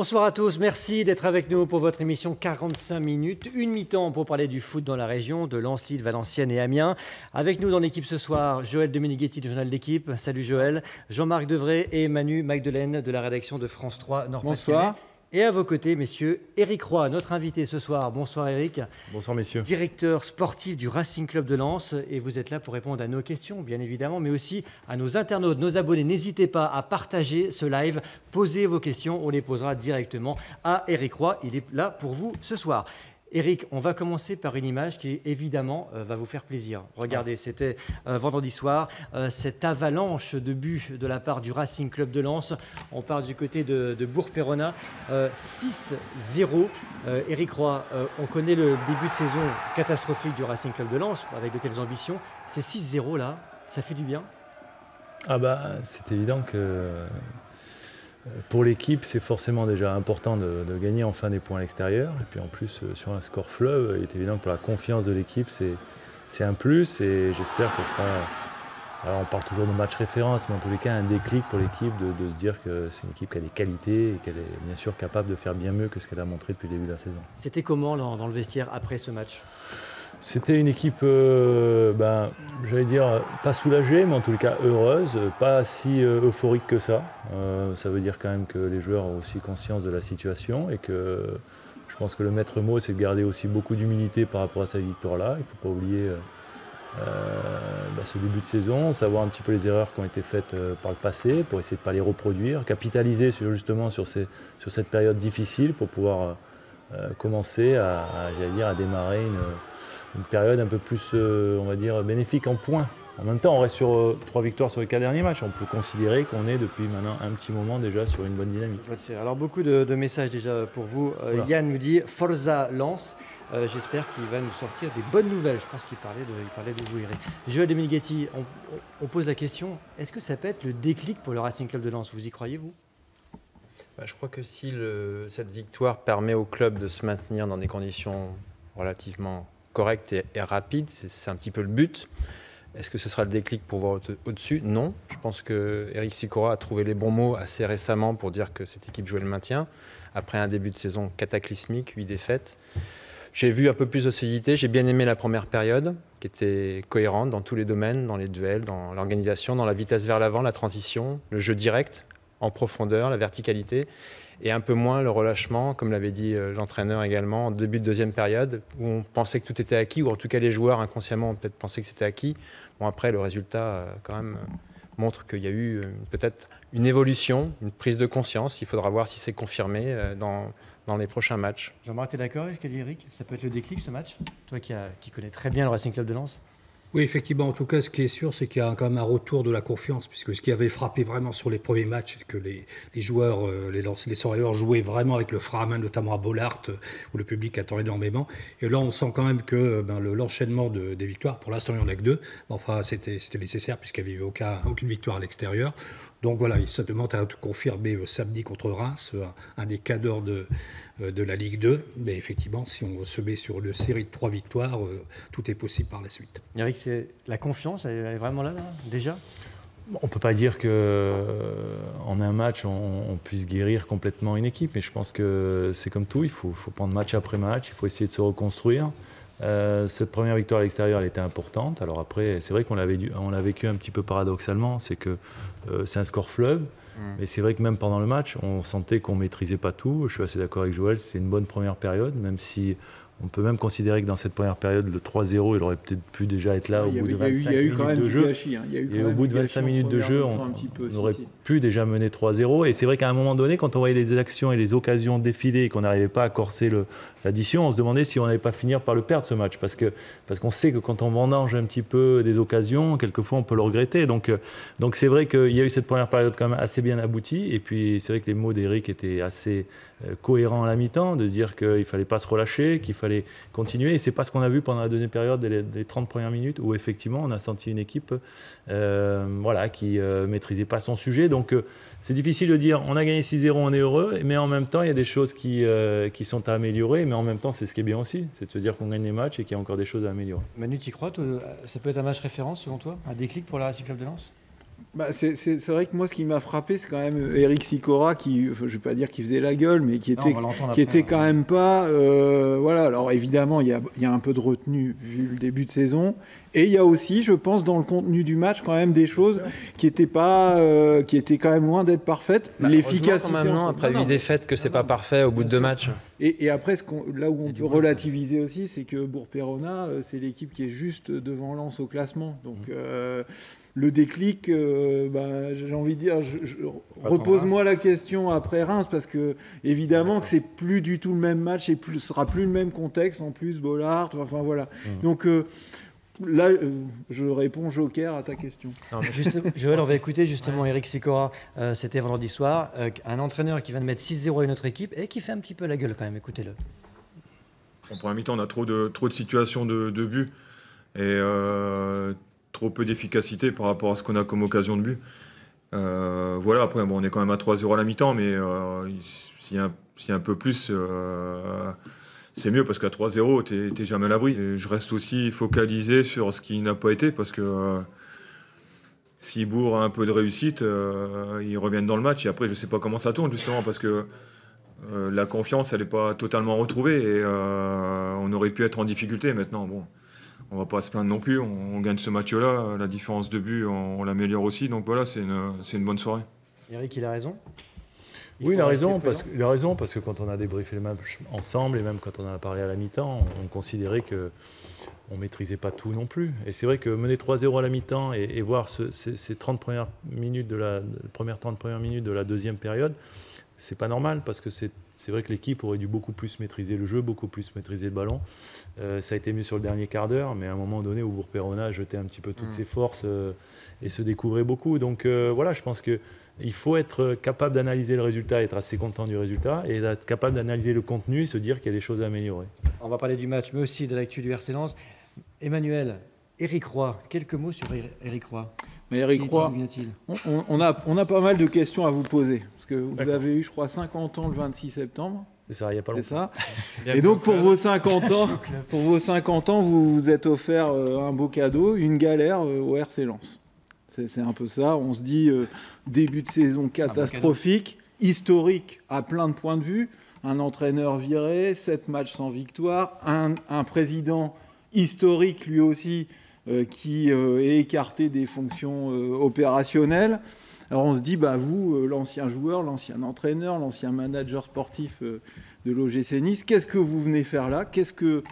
Bonsoir à tous, merci d'être avec nous pour votre émission 45 minutes, une mi-temps pour parler du foot dans la région, de Lens, Lille, Valenciennes et Amiens. Avec nous dans l'équipe ce soir, Joël Dominguetti du journal d'équipe. Salut Joël. Jean-Marc Devray et Manu Magdelaine de la rédaction de France 3 Nord-Pas-de-Calais. Bonsoir. Et à vos côtés, messieurs, Éric Roy, notre invité ce soir. Bonsoir Éric. Bonsoir messieurs. Directeur sportif du Racing Club de Lens. Et vous êtes là pour répondre à nos questions, bien évidemment, mais aussi à nos internautes, nos abonnés. N'hésitez pas à partager ce live. Posez vos questions, on les posera directement à Éric Roy. Il est là pour vous ce soir. Éric, on va commencer par une image qui, évidemment, va vous faire plaisir. Regardez, c'était vendredi soir, cette avalanche de buts de la part du Racing Club de Lens. On part du côté de Bourg-Perona, 6-0. Éric Roy, on connaît le début de saison catastrophique du Racing Club de Lens, avec de telles ambitions. Ces 6-0 là, ça fait du bien? Ah bah, c'est évident que pour l'équipe, c'est forcément déjà important de gagner enfin des points à l'extérieur. Et puis en plus, sur un score fleuve, il est évident que pour la confiance de l'équipe, c'est un plus. Et j'espère que ce sera, alors on parle toujours de match référence, mais en tous les cas, un déclic pour l'équipe de se dire que c'est une équipe qui a des qualités et qu'elle est bien sûr capable de faire bien mieux que ce qu'elle a montré depuis le début de la saison. C'était comment dans le vestiaire après ce match? C'était une équipe, j'allais dire, pas soulagée, mais en tous les cas heureuse, pas si euphorique que ça. Ça veut dire quand même que les joueurs ont aussi conscience de la situation et que je pense que le maître mot, c'est de garder aussi beaucoup d'humilité par rapport à cette victoire-là. Il ne faut pas oublier ce début de saison, savoir un petit peu les erreurs qui ont été faites par le passé pour essayer de ne pas les reproduire, capitaliser justement sur cette période difficile pour pouvoir commencer à démarrer une période un peu plus, on va dire, bénéfique en points. En même temps, on reste sur 3 victoires sur les 4 derniers matchs. On peut considérer qu'on est depuis maintenant un petit moment déjà sur une bonne dynamique. Alors beaucoup de messages déjà pour vous. Voilà. Yann nous dit Forza Lens. J'espère qu'il va nous sortir des bonnes nouvelles. Je pense qu'il parlait de vous, Eric. Joël Dominguetti, on pose la question, est-ce que ça peut être le déclic pour le Racing Club de Lens? Vous y croyez, vous? Je crois que si cette victoire permet au club de se maintenir dans des conditions relativement correcte et rapide, c'est un petit peu le but. Est-ce que ce sera le déclic pour voir au-dessus? Non. Je pense que Eric Sicora a trouvé les bons mots assez récemment pour dire que cette équipe jouait le maintien. Après un début de saison cataclysmique, 8 défaites. J'ai vu un peu plus de solidité. J'ai bien aimé la première période, qui était cohérente dans tous les domaines, dans les duels, dans l'organisation, dans la vitesse vers l'avant, la transition, le jeu direct, en profondeur, la verticalité. Et un peu moins le relâchement, comme l'avait dit l'entraîneur également, en début de deuxième période, où on pensait que tout était acquis, ou en tout cas les joueurs inconsciemment ont peut-être pensé que c'était acquis. Bon, après, le résultat quand même montre qu'il y a eu peut-être une évolution, une prise de conscience. Il faudra voir si c'est confirmé dans les prochains matchs. Jean-Marc, tu es d'accord avec ce qu'a dit Eric? Ça peut être le déclic, ce match? Toi qui connais très bien le Racing Club de Lens. Oui, effectivement. En tout cas, ce qui est sûr, c'est qu'il y a quand même un retour de la confiance, puisque ce qui avait frappé vraiment sur les premiers matchs, c'est que les joueurs, les Sorieurs jouaient vraiment avec le frein à main, notamment à Bollaert, où le public attend énormément. Et là, on sent quand même que l'enchaînement des victoires, pour l'instant, il n'y en a que 2. Enfin, c'était nécessaire, puisqu'il n'y avait eu aucune victoire à l'extérieur. Donc voilà, ça demande à confirmer samedi contre Reims, un des cadors de la Ligue 2. Mais effectivement, si on se met sur une série de 3 victoires, tout est possible par la suite. Eric, la confiance, elle est vraiment là déjà? On ne peut pas dire qu'en un match, on puisse guérir complètement une équipe. Mais je pense que c'est comme tout, il faut prendre match après match, il faut essayer de se reconstruire. Cette première victoire à l'extérieur, elle était importante. Alors après, c'est vrai qu'on l'a vécu un petit peu paradoxalement, c'est que c'est un score fleuve. Mais c'est vrai que même pendant le match, on sentait qu'on ne maîtrisait pas tout. Je suis assez d'accord avec Joël, c'est une bonne première période, même si on peut même considérer que dans cette première période, le 3-0, il aurait peut-être pu déjà être là au bout de 25 minutes de jeu. Et au bout de 25 minutes de jeu, on aurait pu déjà mener 3-0. Et c'est vrai qu'à un moment donné, quand on voyait les actions et les occasions défiler et qu'on n'arrivait pas à corser l'addition, on se demandait si on n'allait pas finir par le perdre ce match. Parce qu'on sait que quand on vendange un petit peu des occasions, quelquefois on peut le regretter. Donc c'est vrai qu'il y a eu cette première période quand même assez bien aboutie. Et puis c'est vrai que les mots d'Eric étaient assez cohérents à la mi-temps, de dire qu'il ne fallait pas se relâcher, qu'il fallait continuer. Et c'est pas ce qu'on a vu pendant la deuxième période, les 30 premières minutes, où effectivement on a senti une équipe qui maîtrisait pas son sujet. Donc c'est difficile de dire on a gagné 6-0, on est heureux, mais en même temps il y a des choses qui sont à améliorer, mais en même temps c'est ce qui est bien aussi, c'est de se dire qu'on gagne les matchs et qu'il y a encore des choses à améliorer. Manu, tu crois, ça peut être un match référence selon toi, un déclic pour le Racing Club de Lens? C'est vrai que moi, ce qui m'a frappé, c'est quand même Eric Sicora, qui, je ne vais pas dire qu'il faisait la gueule, mais qui était quand même pas... voilà, alors évidemment, il y a un peu de retenue vu le début de saison. Et il y a aussi, je pense, dans le contenu du match, quand même des choses qui étaient quand même loin d'être parfaites. L'efficacité... Maintenant, après 8 défaites, que c'est pas parfait au bout de 2 matchs. Et après, là où on peut relativiser aussi, c'est que Bourg-Péronat, c'est l'équipe qui est juste devant Lens au classement. Donc... le déclic, j'ai envie de dire, repose-moi la question après Reims, parce que évidemment que c'est plus du tout le même match et ce sera plus le même contexte, en plus Bollard, enfin voilà. Donc là, je réponds joker à ta question. Joël, on va écouter justement Eric Sicora, c'était vendredi soir, un entraîneur qui vient de mettre 6-0 à une autre équipe et qui fait un petit peu la gueule quand même, écoutez-le. En première mi-temps, on a trop de situations de but et trop peu d'efficacité par rapport à ce qu'on a comme occasion de but. Voilà, après, on est quand même à 3-0 à la mi-temps, mais s'il y a un peu plus, c'est mieux parce qu'à 3-0, t'es jamais à l'abri. Et je reste aussi focalisé sur ce qui n'a pas été, parce que si Bourg a un peu de réussite, ils reviennent dans le match. Et après, je sais pas comment ça tourne, justement, parce que la confiance, elle n'est pas totalement retrouvée et on aurait pu être en difficulté. Maintenant, bon, on va pas se plaindre non plus. On gagne ce match-là. La différence de but, on l'améliore aussi. Donc voilà, c'est une bonne soirée. Eric, il a raison. Oui, il a raison parce que quand on a débriefé le match ensemble et même quand on en a parlé à la mi-temps, on considérait qu'on ne maîtrisait pas tout non plus. Et c'est vrai que mener 3-0 à la mi-temps et voir ces 30 premières minutes premières 30 premières minutes de la deuxième période, c'est pas normal parce que c'est vrai que l'équipe aurait dû beaucoup plus maîtriser le jeu, beaucoup plus maîtriser le ballon. Ça a été mieux sur le dernier quart d'heure, mais à un moment donné où Bourg-Péronat jetait un petit peu toutes ses forces et se découvrait beaucoup. Donc voilà, je pense qu'il faut être capable d'analyser le résultat, être assez content du résultat et être capable d'analyser le contenu et se dire qu'il y a des choses à améliorer. On va parler du match, mais aussi de l'actu du RC Lens. Emmanuel, Éric Roy, quelques mots sur Éric Roy. Mais Éric Roy, on a pas mal de questions à vous poser. Parce que vous avez eu, je crois, 50 ans le 26 septembre. C'est ça, il n'y a pas longtemps. C'est ça. Et donc, pour vos 50 ans, vous vous êtes offert un beau cadeau, une galère au RC Lens. C'est un peu ça. On se dit, début de saison catastrophique, historique à plein de points de vue. Un entraîneur viré, 7 matchs sans victoire, un président historique lui aussi, qui est écarté des fonctions opérationnelles. Alors on se dit, vous, l'ancien joueur, l'ancien entraîneur, l'ancien manager sportif de l'OGC Nice, qu'est-ce que vous venez faire là? Qu'est-ce que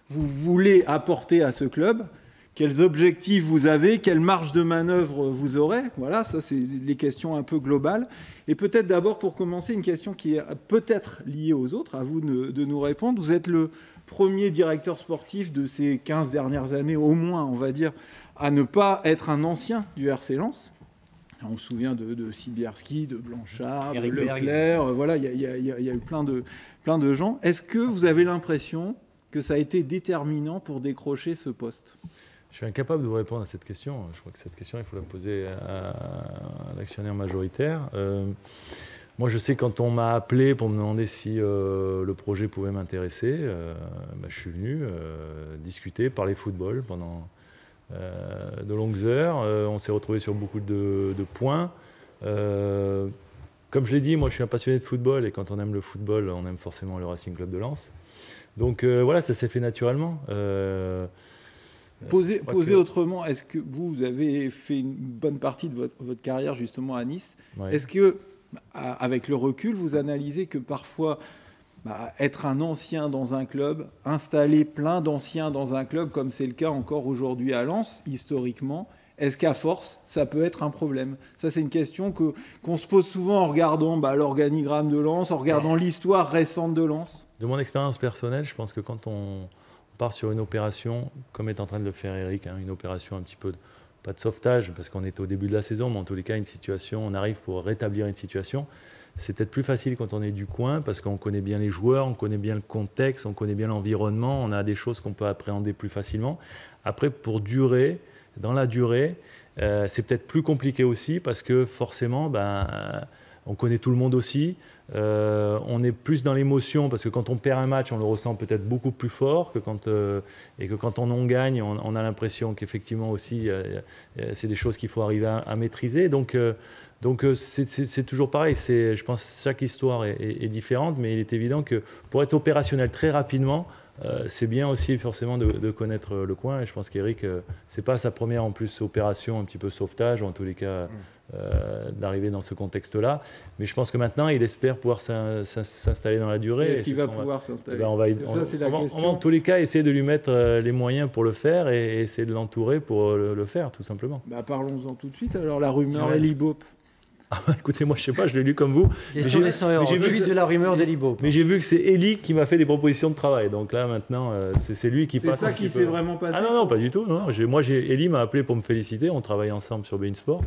vous voulez apporter à ce club? Quels objectifs vous avez? Quelle marge de manœuvre vous aurez? Voilà, ça c'est les questions un peu globales. Et peut-être d'abord pour commencer, une question qui est peut-être liée aux autres, à vous de nous répondre. Vous êtes le premier directeur sportif de ces 15 dernières années, au moins, on va dire, à ne pas être un ancien du RC Lens. On se souvient de Sibierski, de Blanchard, de Leclerc, voilà, il y a eu plein de gens. Est-ce que vous avez l'impression que ça a été déterminant pour décrocher ce poste? Je suis incapable de vous répondre à cette question. Je crois que cette question, il faut la poser à l'actionnaire majoritaire. Moi, je sais quand on m'a appelé pour me demander si le projet pouvait m'intéresser, je suis venu discuter, parler football pendant de longues heures. On s'est retrouvés sur beaucoup de points. Comme je l'ai dit, moi, je suis un passionné de football et quand on aime le football, on aime forcément le Racing Club de Lens. Donc voilà, ça s'est fait naturellement. Posé autrement, est-ce que vous avez fait une bonne partie de votre carrière justement à Nice? Ouais. Est-ce que, avec le recul, vous analysez que parfois, être un ancien dans un club, installer plein d'anciens dans un club, comme c'est le cas encore aujourd'hui à Lens, historiquement, est-ce qu'à force, ça peut être un problème? Ça, c'est une question qu'on se pose souvent en regardant l'organigramme de Lens, en regardant l'histoire récente de Lens. De mon expérience personnelle, je pense que quand on part sur une opération, comme est en train de le faire Eric, une opération un petit peu, pas de sauvetage, parce qu'on est au début de la saison, mais en tous les cas, une situation, on arrive pour rétablir une situation. C'est peut-être plus facile quand on est du coin, parce qu'on connaît bien les joueurs, on connaît bien le contexte, on connaît bien l'environnement, on a des choses qu'on peut appréhender plus facilement. Après, pour durer, dans la durée, c'est peut-être plus compliqué aussi, parce que forcément, on connaît tout le monde aussi. On est plus dans l'émotion parce que quand on perd un match, on le ressent peut-être beaucoup plus fort que quand on en gagne, on a l'impression qu'effectivement aussi, c'est des choses qu'il faut arriver à maîtriser. Donc c'est toujours pareil. Je pense que chaque histoire est différente, mais il est évident que pour être opérationnel très rapidement, c'est bien aussi forcément de connaître le coin. Et je pense qu'Eric, c'est pas sa première en plus opération, un petit peu sauvetage, ou en tous les cas d'arriver dans ce contexte-là. Mais je pense que maintenant, il espère pouvoir s'installer dans la durée. Est-ce qu'il va pouvoir s'installer? On va en tous les cas essayer de lui mettre les moyens pour le faire et essayer de l'entourer pour le faire, tout simplement. Parlons-en tout de suite. Alors la rumeur Eli Boep. Écoutez, moi je sais pas, je l'ai lu comme vous. J'ai vu de la rumeur d'Eli Boep. Mais j'ai vu que c'est Eli qui m'a fait des propositions de travail. Donc là maintenant, c'est lui qui passe. C'est ça qui s'est vraiment passé. Ah non, pas du tout. Non. Eli m'a appelé pour me féliciter. On travaille ensemble sur BeIN Sport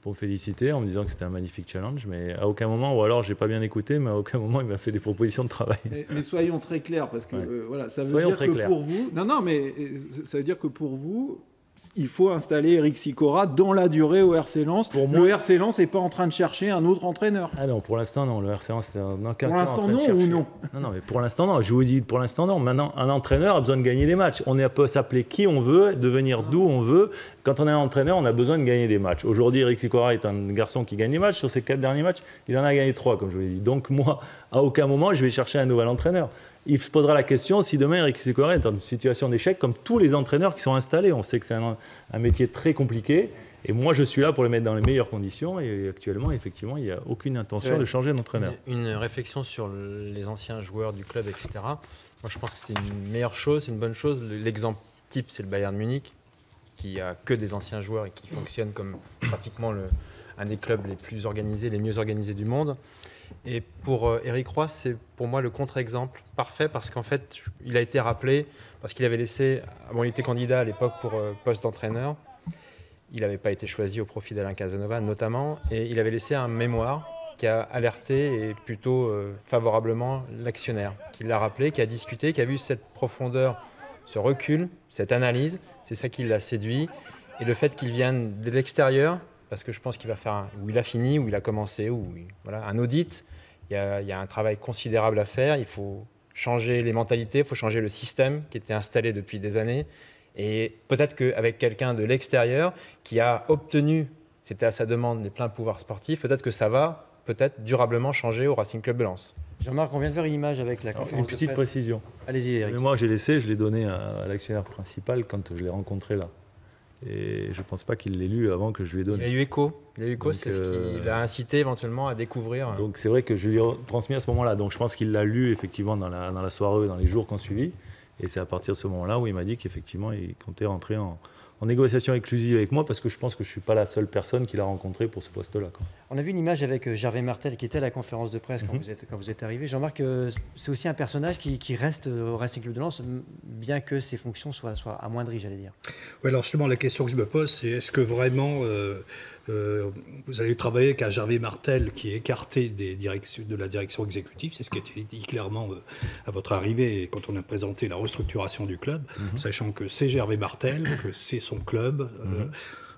pour me féliciter en me disant que c'était un magnifique challenge. Mais à aucun moment, ou alors j'ai pas bien écouté, mais à aucun moment il m'a fait des propositions de travail. Mais soyons très clairs parce que ça veut dire que pour vous, ça veut dire que pour vous, il faut installer Eric Sicora dans la durée au RC Lens. Le RC Lens n'est pas en train de chercher un autre entraîneur. Ah non, pour l'instant non. Le RC Lens, c'est un pour l'instant non ou non? Non, mais pour l'instant non. Je vous dis pour l'instant non. Maintenant, un entraîneur a besoin de gagner des matchs. On peut s'appeler qui on veut, devenir d'où on veut. Quand on est un entraîneur, on a besoin de gagner des matchs. Aujourd'hui, Eric Sicora est un garçon qui gagne des matchs. Sur ses 4 derniers matchs, il en a gagné 3, comme je vous l'ai dit. Donc moi, à aucun moment, je vais chercher un nouvel entraîneur. Il se posera la question si demain Eric Sicora est dans une situation d'échec comme tous les entraîneurs qui sont installés. On sait que c'est un métier très compliqué et moi je suis là pour le mettre dans les meilleures conditions et actuellement effectivement il n'y a aucune intention de changer d'entraîneur. Une réflexion sur les anciens joueurs du club, etc. Moi je pense que c'est une meilleure chose, c'est une bonne chose. L'exemple type c'est le Bayern Munich qui a que des anciens joueurs et qui fonctionne comme pratiquement un des clubs les plus organisés, les mieux organisés du monde. Et pour Eric Roy, c'est pour moi le contre-exemple parfait parce qu'en fait, il a été rappelé parce qu'il avait laissé, il était candidat à l'époque pour poste d'entraîneur. Il n'avait pas été choisi au profit d'Alain Casanova notamment et il avait laissé un mémoire qui a alerté et plutôt favorablement l'actionnaire, qui l'a rappelé, qui a discuté, qui a vu cette profondeur, ce recul, cette analyse, c'est ça qui l'a séduit. Et le fait qu'il vienne de l'extérieur, parce que je pense qu'il va faire où il a fini, où il a commencé, un audit. Il y a un travail considérable à faire. Il faut changer les mentalités, il faut changer le système qui était installé depuis des années. Et peut-être qu'avec quelqu'un de l'extérieur qui a obtenu, c'était à sa demande, les pleins pouvoirs sportifs, peut-être que ça va durablement changer au Racing Club de Lens. Jean-Marc, on vient de faire une image avec la conférence Une petite de presse. précision. Allez-y, Eric. Mais moi, je l'ai donné à l'actionnaire principal quand je l'ai rencontré là. Et je ne pense pas qu'il l'ait lu avant que je lui ai donné. Il a eu écho, c'est ce qui l'a incité éventuellement à découvrir. Donc c'est vrai que je lui ai transmis à ce moment-là. Donc je pense qu'il l'a lu effectivement dans la soirée, dans les jours qu'on suivit. Et c'est à partir de ce moment-là où il m'a dit qu'effectivement il comptait rentrer en négociation exclusive avec moi parce que je pense que je ne suis pas la seule personne qu'il a rencontrée pour ce poste-là. On a vu une image avec Gervais Martel qui était à la conférence de presse quand vous êtes arrivé. Jean-Marc, c'est aussi un personnage qui reste au Racing Club de Lens, bien que ses fonctions soient amoindries, j'allais dire. Oui, alors justement, la question que je me pose, c'est est-ce que vraiment vous allez travailler avec un Gervais Martel qui est écarté de la direction exécutive? C'est ce qui a été dit clairement à votre arrivée et quand on a présenté la restructuration du club, sachant que c'est Gervais Martel, que c'est son club.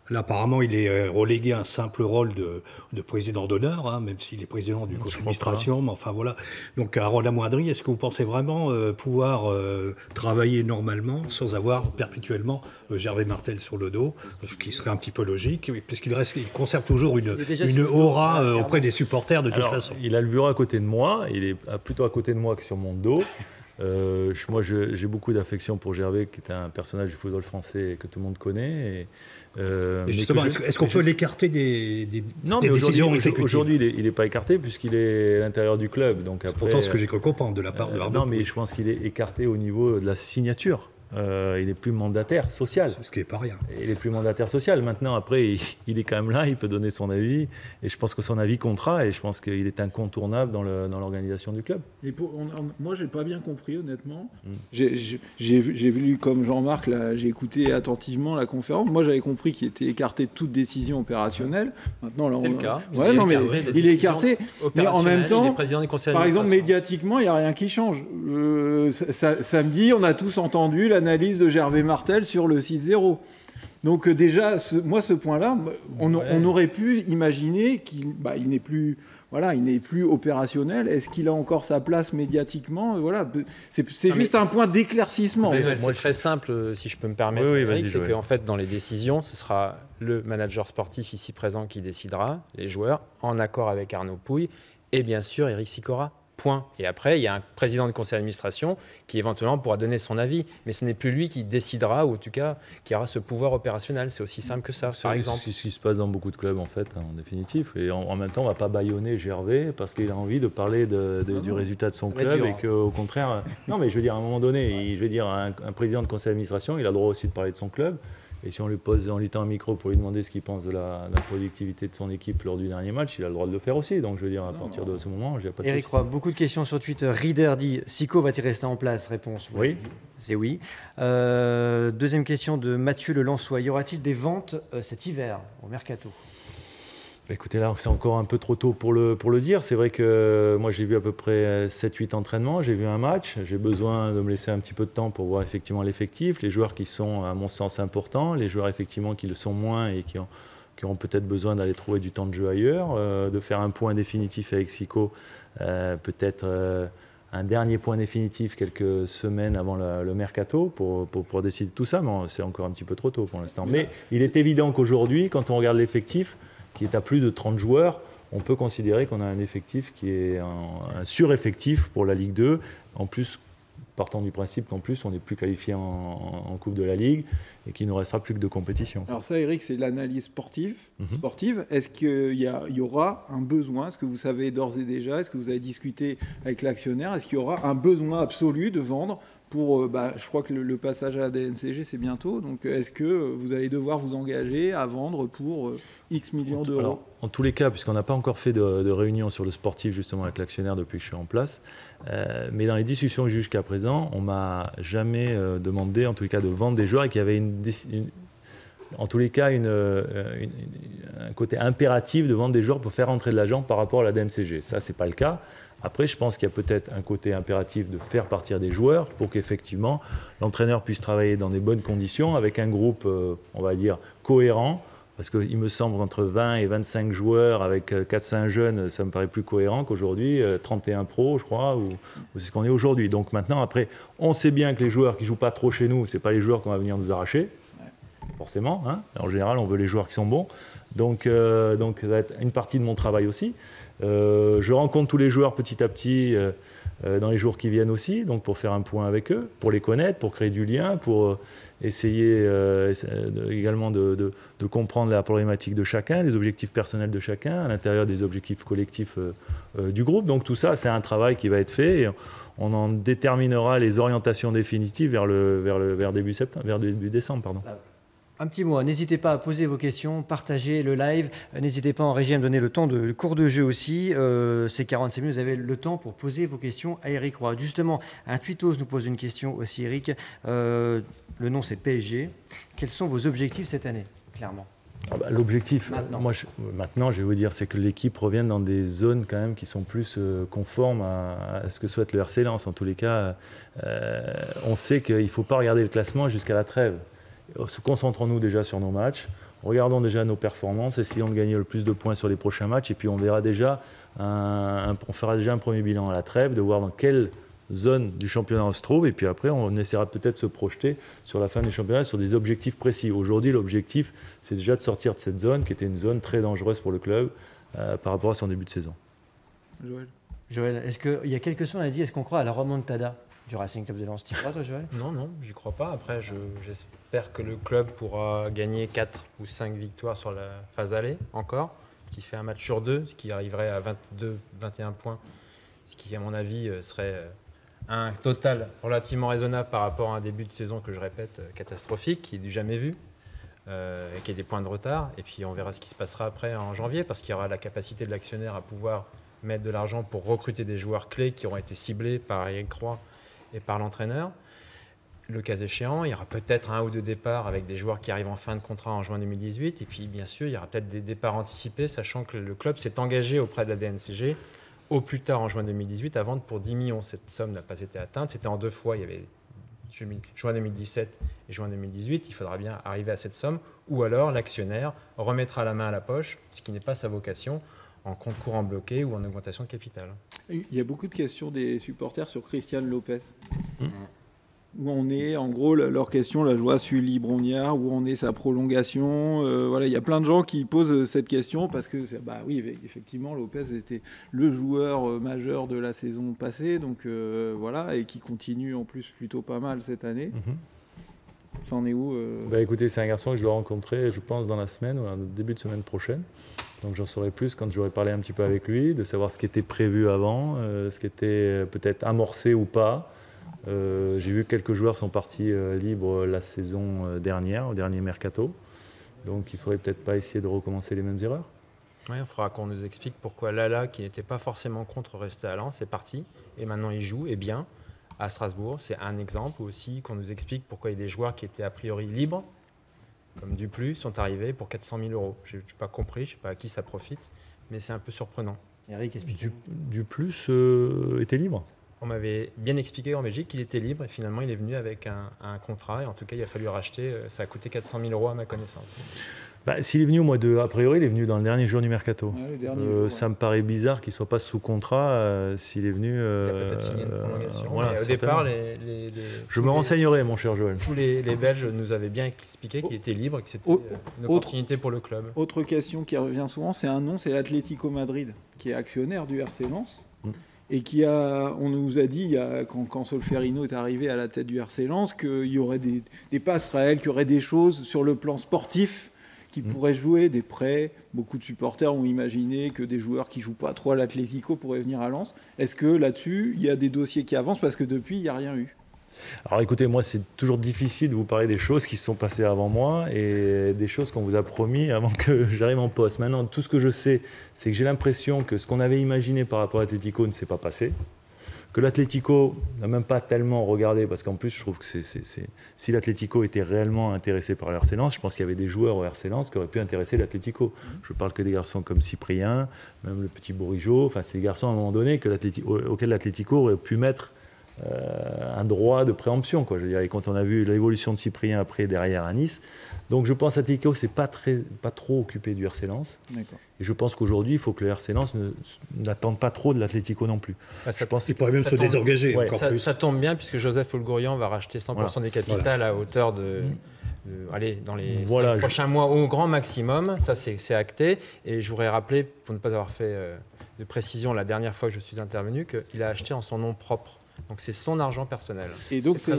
Là, apparemment, il est relégué à un simple rôle de président d'honneur, même s'il est président du conseil d'administration. Mais enfin, voilà. Donc, un rôle amoindri. Est-ce que vous pensez vraiment pouvoir travailler normalement sans avoir perpétuellement Gervais Martel sur le dos, ce qui serait un petit peu logique, parce qu'il conserve toujours une aura auprès des supporters de toute façon. Il a le bureau à côté de moi. Il est plutôt à côté de moi que sur mon dos. Moi, j'ai beaucoup d'affection pour Gervais, qui est un personnage du football français que tout le monde connaît. Et justement, est-ce qu'on peut l'écarter des décisions exécutives? Aujourd'hui, il n'est pas écarté puisqu'il est à l'intérieur du club. Donc après, pourtant, ce que j'ai cru comprendre de la part de Arnaud. Non, mais je pense qu'il est écarté au niveau de la signature. Il n'est plus mandataire social. Ce qui n'est pas rien. Il n'est plus mandataire social. Maintenant, après, il est quand même là, il peut donner son avis. Et je pense que son avis comptera. Et je pense qu'il est incontournable dans l'organisation du club. Et moi, je n'ai pas bien compris, honnêtement. J'ai vu comme Jean-Marc, j'ai écouté attentivement la conférence. Moi, j'avais compris qu'il était écarté de toute décision opérationnelle. Maintenant, là, c'est le cas. Il est écarté. Mais en même temps, par exemple, médiatiquement, il n'y a rien qui change. Samedi, on a tous entendu l'analyse de Gervais Martel sur le 6-0. Donc déjà, ce point-là, on aurait pu imaginer qu'il n'est plus voilà, il n'est plus opérationnel. Est-ce qu'il a encore sa place médiatiquement? Voilà, c'est juste un point d'éclaircissement. C'est très simple, si je peux me permettre. Oui, Eric, c'est qu'en fait, dans les décisions, ce sera le manager sportif ici présent qui décidera, les joueurs, en accord avec Arnaud Pouille et bien sûr Eric Sicora. Point. Et après, il y a un président de conseil d'administration qui éventuellement pourra donner son avis. Mais ce n'est plus lui qui décidera, ou en tout cas, qui aura ce pouvoir opérationnel. C'est aussi simple que ça, par exemple. C'est ce qui se passe dans beaucoup de clubs, en fait, en définitif. Et en même temps, on ne va pas bâillonner Gervais parce qu'il a envie de parler du résultat de son club et qu'au contraire... Non, mais je veux dire, à un moment donné, un président de conseil d'administration, il a le droit aussi de parler de son club. Et si on lui tend un micro pour lui demander ce qu'il pense de la productivité de son équipe lors du dernier match, il a le droit de le faire aussi. Donc je veux dire, à partir de ce moment, j'ai pas de Eric Roy, beaucoup de questions sur Twitter. Reader dit Sico va-t-il rester en place? Réponse oui. C'est oui. Deuxième question de Mathieu Le Lançois. Y aura-t-il des ventes cet hiver au mercato? Écoutez, là, c'est encore un peu trop tôt pour le dire. C'est vrai que moi, j'ai vu à peu près 7-8 entraînements. J'ai vu un match. J'ai besoin de me laisser un petit peu de temps pour voir effectivement l'effectif. Les joueurs qui sont, à mon sens, importants. Les joueurs, effectivement, qui le sont moins et qui auront peut-être besoin d'aller trouver du temps de jeu ailleurs. De faire un point définitif avec Sico. Peut-être un dernier point définitif quelques semaines avant le mercato pour décider de tout ça. Mais c'est encore un petit peu trop tôt pour l'instant. Mais il est évident qu'aujourd'hui, quand on regarde l'effectif, qui est à plus de 30 joueurs, on peut considérer qu'on a un effectif qui est un sureffectif pour la Ligue 2. En plus, partant du principe qu'en plus, on n'est plus qualifié en Coupe de la Ligue et qu'il ne nous restera plus que de compétition. Alors ça, Eric, c'est l'analyse sportive. Est-ce qu'il y aura un besoin? Est-ce que vous savez d'ores et déjà? Est-ce que vous avez discuté avec l'actionnaire? Est-ce qu'il y aura un besoin absolu de vendre pour, je crois que le passage à la DNCG, c'est bientôt. Donc, est-ce que vous allez devoir vous engager à vendre pour X millions d'euros? Alors, en tous les cas, puisqu'on n'a pas encore fait de réunion sur le sportif justement avec l'actionnaire depuis que je suis en place, mais dans les discussions que j'ai eues jusqu'à présent, on ne m'a jamais demandé, en tous les cas, de vendre des joueurs et qu'il y avait en tous les cas un côté impératif de vendre des joueurs pour faire entrer de l'argent par rapport à la DNCG. Ça, ce n'est pas le cas. Après, je pense qu'il y a peut-être un côté impératif de faire partir des joueurs pour qu'effectivement l'entraîneur puisse travailler dans des bonnes conditions avec un groupe, on va dire, cohérent. Parce qu'il me semble qu'entre 20 et 25 joueurs avec 4-5 jeunes, ça me paraît plus cohérent qu'aujourd'hui, 31 pros, je crois, ou c'est ce qu'on est aujourd'hui. Donc maintenant, après, on sait bien que les joueurs qui ne jouent pas trop chez nous, ce n'est pas les joueurs qu'on va venir nous arracher, forcément. Hein. En général, on veut les joueurs qui sont bons. Donc ça va être une partie de mon travail aussi. Je rencontre tous les joueurs petit à petit dans les jours qui viennent aussi, donc pour faire un point avec eux, pour les connaître, pour créer du lien, pour essayer également de comprendre la problématique de chacun, les objectifs personnels de chacun, à l'intérieur des objectifs collectifs du groupe. Donc tout ça, c'est un travail qui va être fait et on en déterminera les orientations définitives vers début décembre. Pardon. Un petit mot, n'hésitez pas à poser vos questions, partager le live, n'hésitez pas en régie à me donner le cours de jeu aussi, ces 45 minutes, vous avez le temps pour poser vos questions à Eric Roy. Justement, un tweetos nous pose une question aussi, Eric, le nom c'est PSG, quels sont vos objectifs cette année, clairement? L'objectif, maintenant, je vais vous dire, c'est que l'équipe revienne dans des zones quand même qui sont plus conformes à ce que souhaite le RC Lens. En tous les cas, on sait qu'il ne faut pas regarder le classement jusqu'à la trêve. Concentrons-nous déjà sur nos matchs, regardons déjà nos performances, essayons de gagner le plus de points sur les prochains matchs et puis on verra déjà, on fera déjà un premier bilan à la trêve, de voir dans quelle zone du championnat on se trouve et puis après on essaiera peut-être de se projeter sur la fin du championnat sur des objectifs précis. Aujourd'hui l'objectif c'est déjà de sortir de cette zone qui était une zone très dangereuse pour le club par rapport à son début de saison. Joël, est-ce qu'il y a quelques semaines on a dit est-ce qu'on croit à la remontada du Racing Club de Lens? Tu crois toi Joël? Non, j'y crois pas. Après, j'espère que le club pourra gagner 4 ou 5 victoires sur la phase aller encore, ce qui fait un match sur 2, ce qui arriverait à 21 points, ce qui à mon avis serait un total relativement raisonnable par rapport à un début de saison que je répète catastrophique, qui est du jamais vu, et qui a des points de retard. Et puis on verra ce qui se passera après en janvier, parce qu'il y aura la capacité de l'actionnaire à pouvoir mettre de l'argent pour recruter des joueurs clés qui auront été ciblés par Eric Roy et par l'entraîneur. Le cas échéant, il y aura peut-être 1 ou 2 départs avec des joueurs qui arrivent en fin de contrat en juin 2018. Et puis, bien sûr, il y aura peut-être des départs anticipés, sachant que le club s'est engagé auprès de la DNCG au plus tard en juin 2018 à vendre pour 10 millions. Cette somme n'a pas été atteinte. C'était en 2 fois. Il y avait juin 2017 et juin 2018. Il faudra bien arriver à cette somme. Ou alors, l'actionnaire remettra la main à la poche, ce qui n'est pas sa vocation, en compte courant bloqué ou en augmentation de capital. Il y a beaucoup de questions des supporters sur Christian Lopez. Où on est, en gros, leur question, la joie Sully Brognard, où on est sa prolongation. Voilà, il y a plein de gens qui posent cette question parce que, bah oui, effectivement, Lopez était le joueur majeur de la saison passée, donc voilà, et qui continue en plus plutôt pas mal cette année. Ça en est où Bah, écoutez, c'est un garçon que je dois rencontrer, je pense, dans la semaine, ou au début de semaine prochaine. Donc j'en saurai plus quand j'aurai parlé un petit peu avec lui, de savoir ce qui était prévu avant, ce qui était peut-être amorcé ou pas. J'ai vu que quelques joueurs sont partis libres la saison dernière, au dernier mercato. Donc il ne faudrait peut-être pas essayer de recommencer les mêmes erreurs. Oui, il faudra qu'on nous explique pourquoi Lala, qui n'était pas forcément contre rester à Lens, est parti. Et maintenant il joue, et bien, à Strasbourg. C'est un exemple aussi, qu'on nous explique pourquoi il y a des joueurs qui étaient a priori libres, comme Duplus, sont arrivés pour 400 000 €. Je n'ai pas compris, je ne sais pas à qui ça profite, mais c'est un peu surprenant. Eric, explique. Duplus était libre. On m'avait bien expliqué en Belgique qu'il était libre et finalement il est venu avec un contrat et en tout cas il a fallu racheter, ça a coûté 400 000 € à ma connaissance. Bah, s'il est venu au mois de... A priori, il est venu dans le dernier jour du mercato. Ouais, le dernier jour, ouais. Ça me paraît bizarre qu'il ne soit pas sous contrat s'il est venu... Il a peut-être signé une prolongation. Voilà, mais au départ, je me renseignerai, mon cher Joël. Tous les Belges nous avaient bien expliqué qu'il était libre et que c'était une opportunité pour le club. Autre question qui revient souvent, c'est un nom, c'est l'Atlético Madrid, qui est actionnaire du RC Lens. Et on nous a dit, quand Solferino est arrivé à la tête du RC Lens, qu'il y aurait des passerelles, qu'il y aurait des choses sur le plan sportif qui pourraient jouer, des prêts. Beaucoup de supporters ont imaginé que des joueurs qui ne jouent pas trop à l'Atlético pourraient venir à Lens. Est-ce que là-dessus, il y a des dossiers qui avancent? Parce que depuis, il n'y a rien eu. Alors écoutez, moi c'est toujours difficile de vous parler des choses qui se sont passées avant moi et des choses qu'on vous a promis avant que j'arrive en poste. Maintenant, tout ce que je sais, c'est que j'ai l'impression que ce qu'on avait imaginé par rapport à l'Atlético ne s'est pas passé. Que l'Atlético n'a même pas tellement regardé, parce qu'en plus je trouve que si l'Atlético était réellement intéressé par le RC Lens, je pense qu'il y avait des joueurs au RC Lens qui auraient pu intéresser l'Atlético. Je parle que des garçons comme Cyprien, même le petit Bourigeaud, enfin c'est des garçons à un moment donné auxquels l'Atlético aurait pu mettre un droit de préemption, quoi. Je veux dire, et quand on a vu l'évolution de Cyprien après derrière à Nice, donc je pense que l'Atlético s'est pas trop occupé du RC Lens. D'accord. Et je pense qu'aujourd'hui il faut que le RC Lens n'attende pas trop de l'Atlético non plus. Il pourrait même se désengager encore plus. Ça tombe bien puisque Joseph Olgourian va racheter 100% des capitales à hauteur dans les 5 prochains mois au grand maximum. Ça c'est acté. Et je voudrais rappeler, pour ne pas avoir fait de précision la dernière fois que je suis intervenu, qu'il a acheté en son nom propre. Donc c'est son argent personnel. Et donc c'est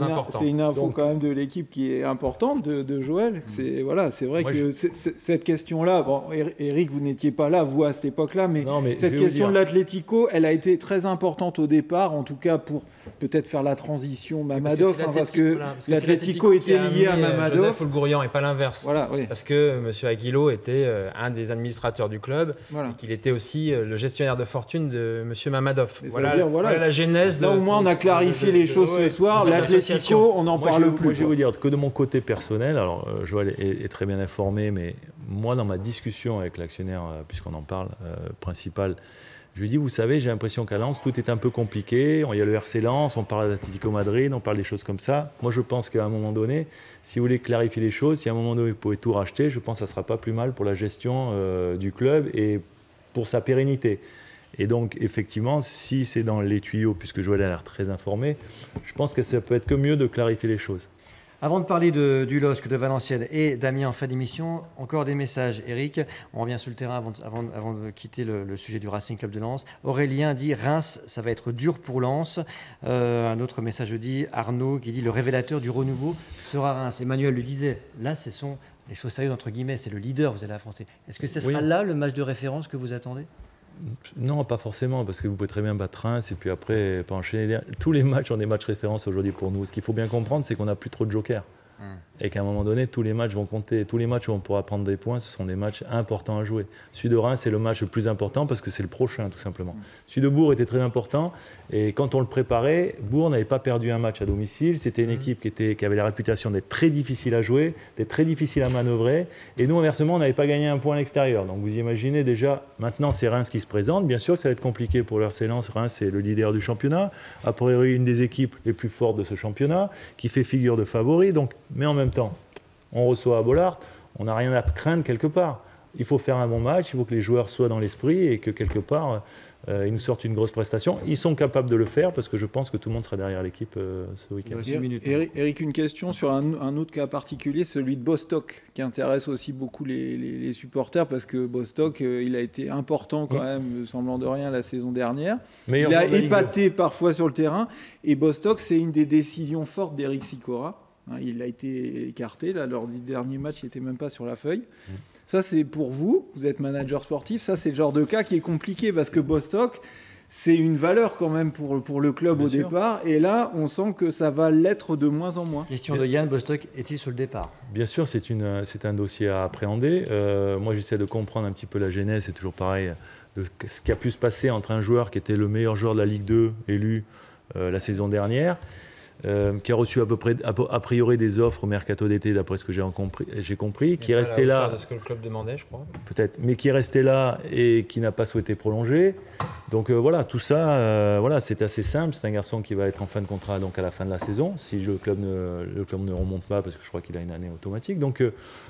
une info quand même de l'équipe qui est importante de Joël. C'est vrai que cette question-là, bon, Eric, vous n'étiez pas là, vous, à cette époque-là, mais cette question de l'Atlético, elle a été très importante au départ, en tout cas pour peut-être faire la transition Mamadov, parce que l'Atlético était lié à Mamadov. Joseph Olgourian et pas l'inverse. Voilà, oui. Parce que M. Aguilo était un des administrateurs du club, et qu'il était aussi le gestionnaire de fortune de M. Mamadov. Voilà la genèse là, au moins, on a clarifié les choses ce soir. L'Atlético, on n'en parle plus. Moi, je vais vous dire que de mon côté personnel, alors Joël est très bien informé, mais moi, dans ma discussion avec l'actionnaire, puisqu'on en parle, principal, je lui dis, vous savez, j'ai l'impression qu'à Lens, tout est un peu compliqué. Il y a le RC Lens, on parle d'Atlético Madrid, on parle des choses comme ça. Moi, je pense qu'à un moment donné, si vous voulez clarifier les choses, si à un moment donné, vous pouvez tout racheter, je pense que ça ne sera pas plus mal pour la gestion du club et pour sa pérennité. Et donc, effectivement, si c'est dans les tuyaux, puisque Joël a l'air très informé, je pense que ça peut être que mieux de clarifier les choses. Avant de parler du LOSC, de Valenciennes et Damien en fin d'émission, encore des messages. Eric, on revient sur le terrain avant de quitter le sujet du Racing Club de Lens. Aurélien dit Reims, ça va être dur pour Lens. Un autre message dit Arnaud qui dit le révélateur du renouveau sera Reims. Emmanuel lui disait, là ce sont les choses sérieuses entre guillemets, c'est le leader, vous allez affronter. Est-ce que ce sera là le match de référence que vous attendez ? Non, pas forcément, parce que vous pouvez très bien battre Reims et puis après pas enchaîner. Tous les matchs ont des matchs références aujourd'hui pour nous. Ce qu'il faut bien comprendre, c'est qu'on n'a plus trop de jokers. Et qu'à un moment donné, tous les matchs vont compter. Tous les matchs où on pourra prendre des points, ce sont des matchs importants à jouer. Celui de Reims, c'est le match le plus important parce que c'est le prochain, tout simplement. Celui de Bourg était très important. Et quand on le préparait, Bourg n'avait pas perdu un match à domicile. C'était une équipe qui avait la réputation d'être très difficile à jouer, d'être très difficile à manœuvrer. Et nous, inversement, on n'avait pas gagné un point à l'extérieur. Donc vous imaginez déjà, maintenant, c'est Reims qui se présente. Bien sûr que ça va être compliqué pour le RC Lens. Reims, c'est le leader du championnat. A priori, une des équipes les plus fortes de ce championnat, qui fait figure de favori. Donc, mais en même temps, on reçoit à Bollaert, on n'a rien à craindre quelque part. il faut faire un bon match, il faut que les joueurs soient dans l'esprit et que quelque part, ils nous sortent une grosse prestation. Ils sont capables de le faire parce que je pense que tout le monde sera derrière l'équipe ce week-end. Eric, une question sur un autre cas particulier, celui de Bostock, qui intéresse aussi beaucoup les supporters parce que Bostock, il a été important quand même, semblant de rien, la saison dernière. Il a épaté parfois sur le terrain. Et Bostock, c'est une des décisions fortes d'Eric Sicora. Il a été écarté là, lors du dernier match, il n'était même pas sur la feuille. Ça, c'est pour vous êtes manager sportif, ça, c'est le genre de cas qui est compliqué parce que Bostock, c'est une valeur quand même pour le club au départ. Et là, on sent que ça va l'être de moins en moins. Question de Yann, Bostock est-il sur le départ? Bien sûr, c'est un dossier à appréhender. Moi, j'essaie de comprendre un petit peu la genèse, c'est toujours pareil, de ce qui a pu se passer entre un joueur qui était le meilleur joueur de la Ligue 2 élu la saison dernière, qui a reçu a priori des offres au mercato d'été, d'après ce que j'ai compris, qui est resté là. De ce que le club demandait, je crois. Peut-être, mais qui est resté là et qui n'a pas souhaité prolonger. Donc voilà, tout ça, c'est assez simple. C'est un garçon qui va être en fin de contrat donc à la fin de la saison, si le club ne remonte pas, parce que je crois qu'il a une année automatique. Donc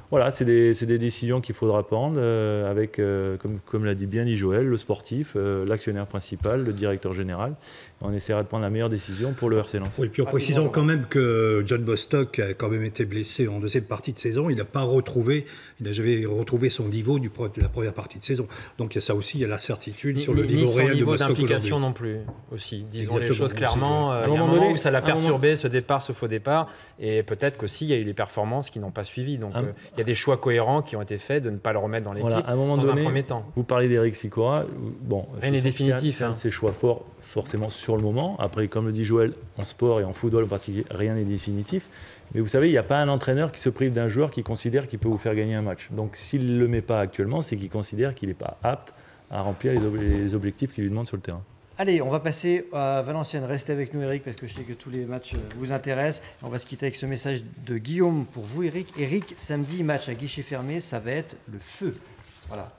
voilà, c'est des décisions qu'il faudra prendre avec, comme l'a dit bien Joël, le sportif, l'actionnaire principal, le directeur général. On essaiera de prendre la meilleure décision pour le RC Lens. Oui, puis en précisant quand même que John Bostock a quand même été blessé en deuxième partie de saison. Il n'a jamais retrouvé son niveau de la première partie de saison. Donc il y a ça aussi, il y a l'incertitude sur le niveau réel de Bostock d'implication non plus aussi. Disons les choses clairement. Il y a un moment où ça l'a perturbé, ce faux départ. Et peut-être qu'aussi il y a eu les performances qui n'ont pas suivi. Donc il y a des choix cohérents qui ont été faits de ne pas le remettre dans l'équipe à un moment dans donné, un premier temps. Vous parlez d'Eric Sicora. Bon, rien n'est définitif. C'est un de ses choix forts, forcément sur le moment. Après, comme le dit Joël, en sport et en football en particulier, rien n'est définitif. Mais vous savez, il n'y a pas un entraîneur qui se prive d'un joueur qui considère qu'il peut vous faire gagner un match. Donc s'il ne le met pas actuellement, c'est qu'il considère qu'il n'est pas apte à remplir les objectifs qu'il lui demande sur le terrain. Allez, on va passer à Valenciennes. Restez avec nous, Eric, parce que je sais que tous les matchs vous intéressent. On va se quitter avec ce message de Guillaume pour vous, Eric. Eric, samedi, match à guichet fermé, ça va être le feu. Voilà,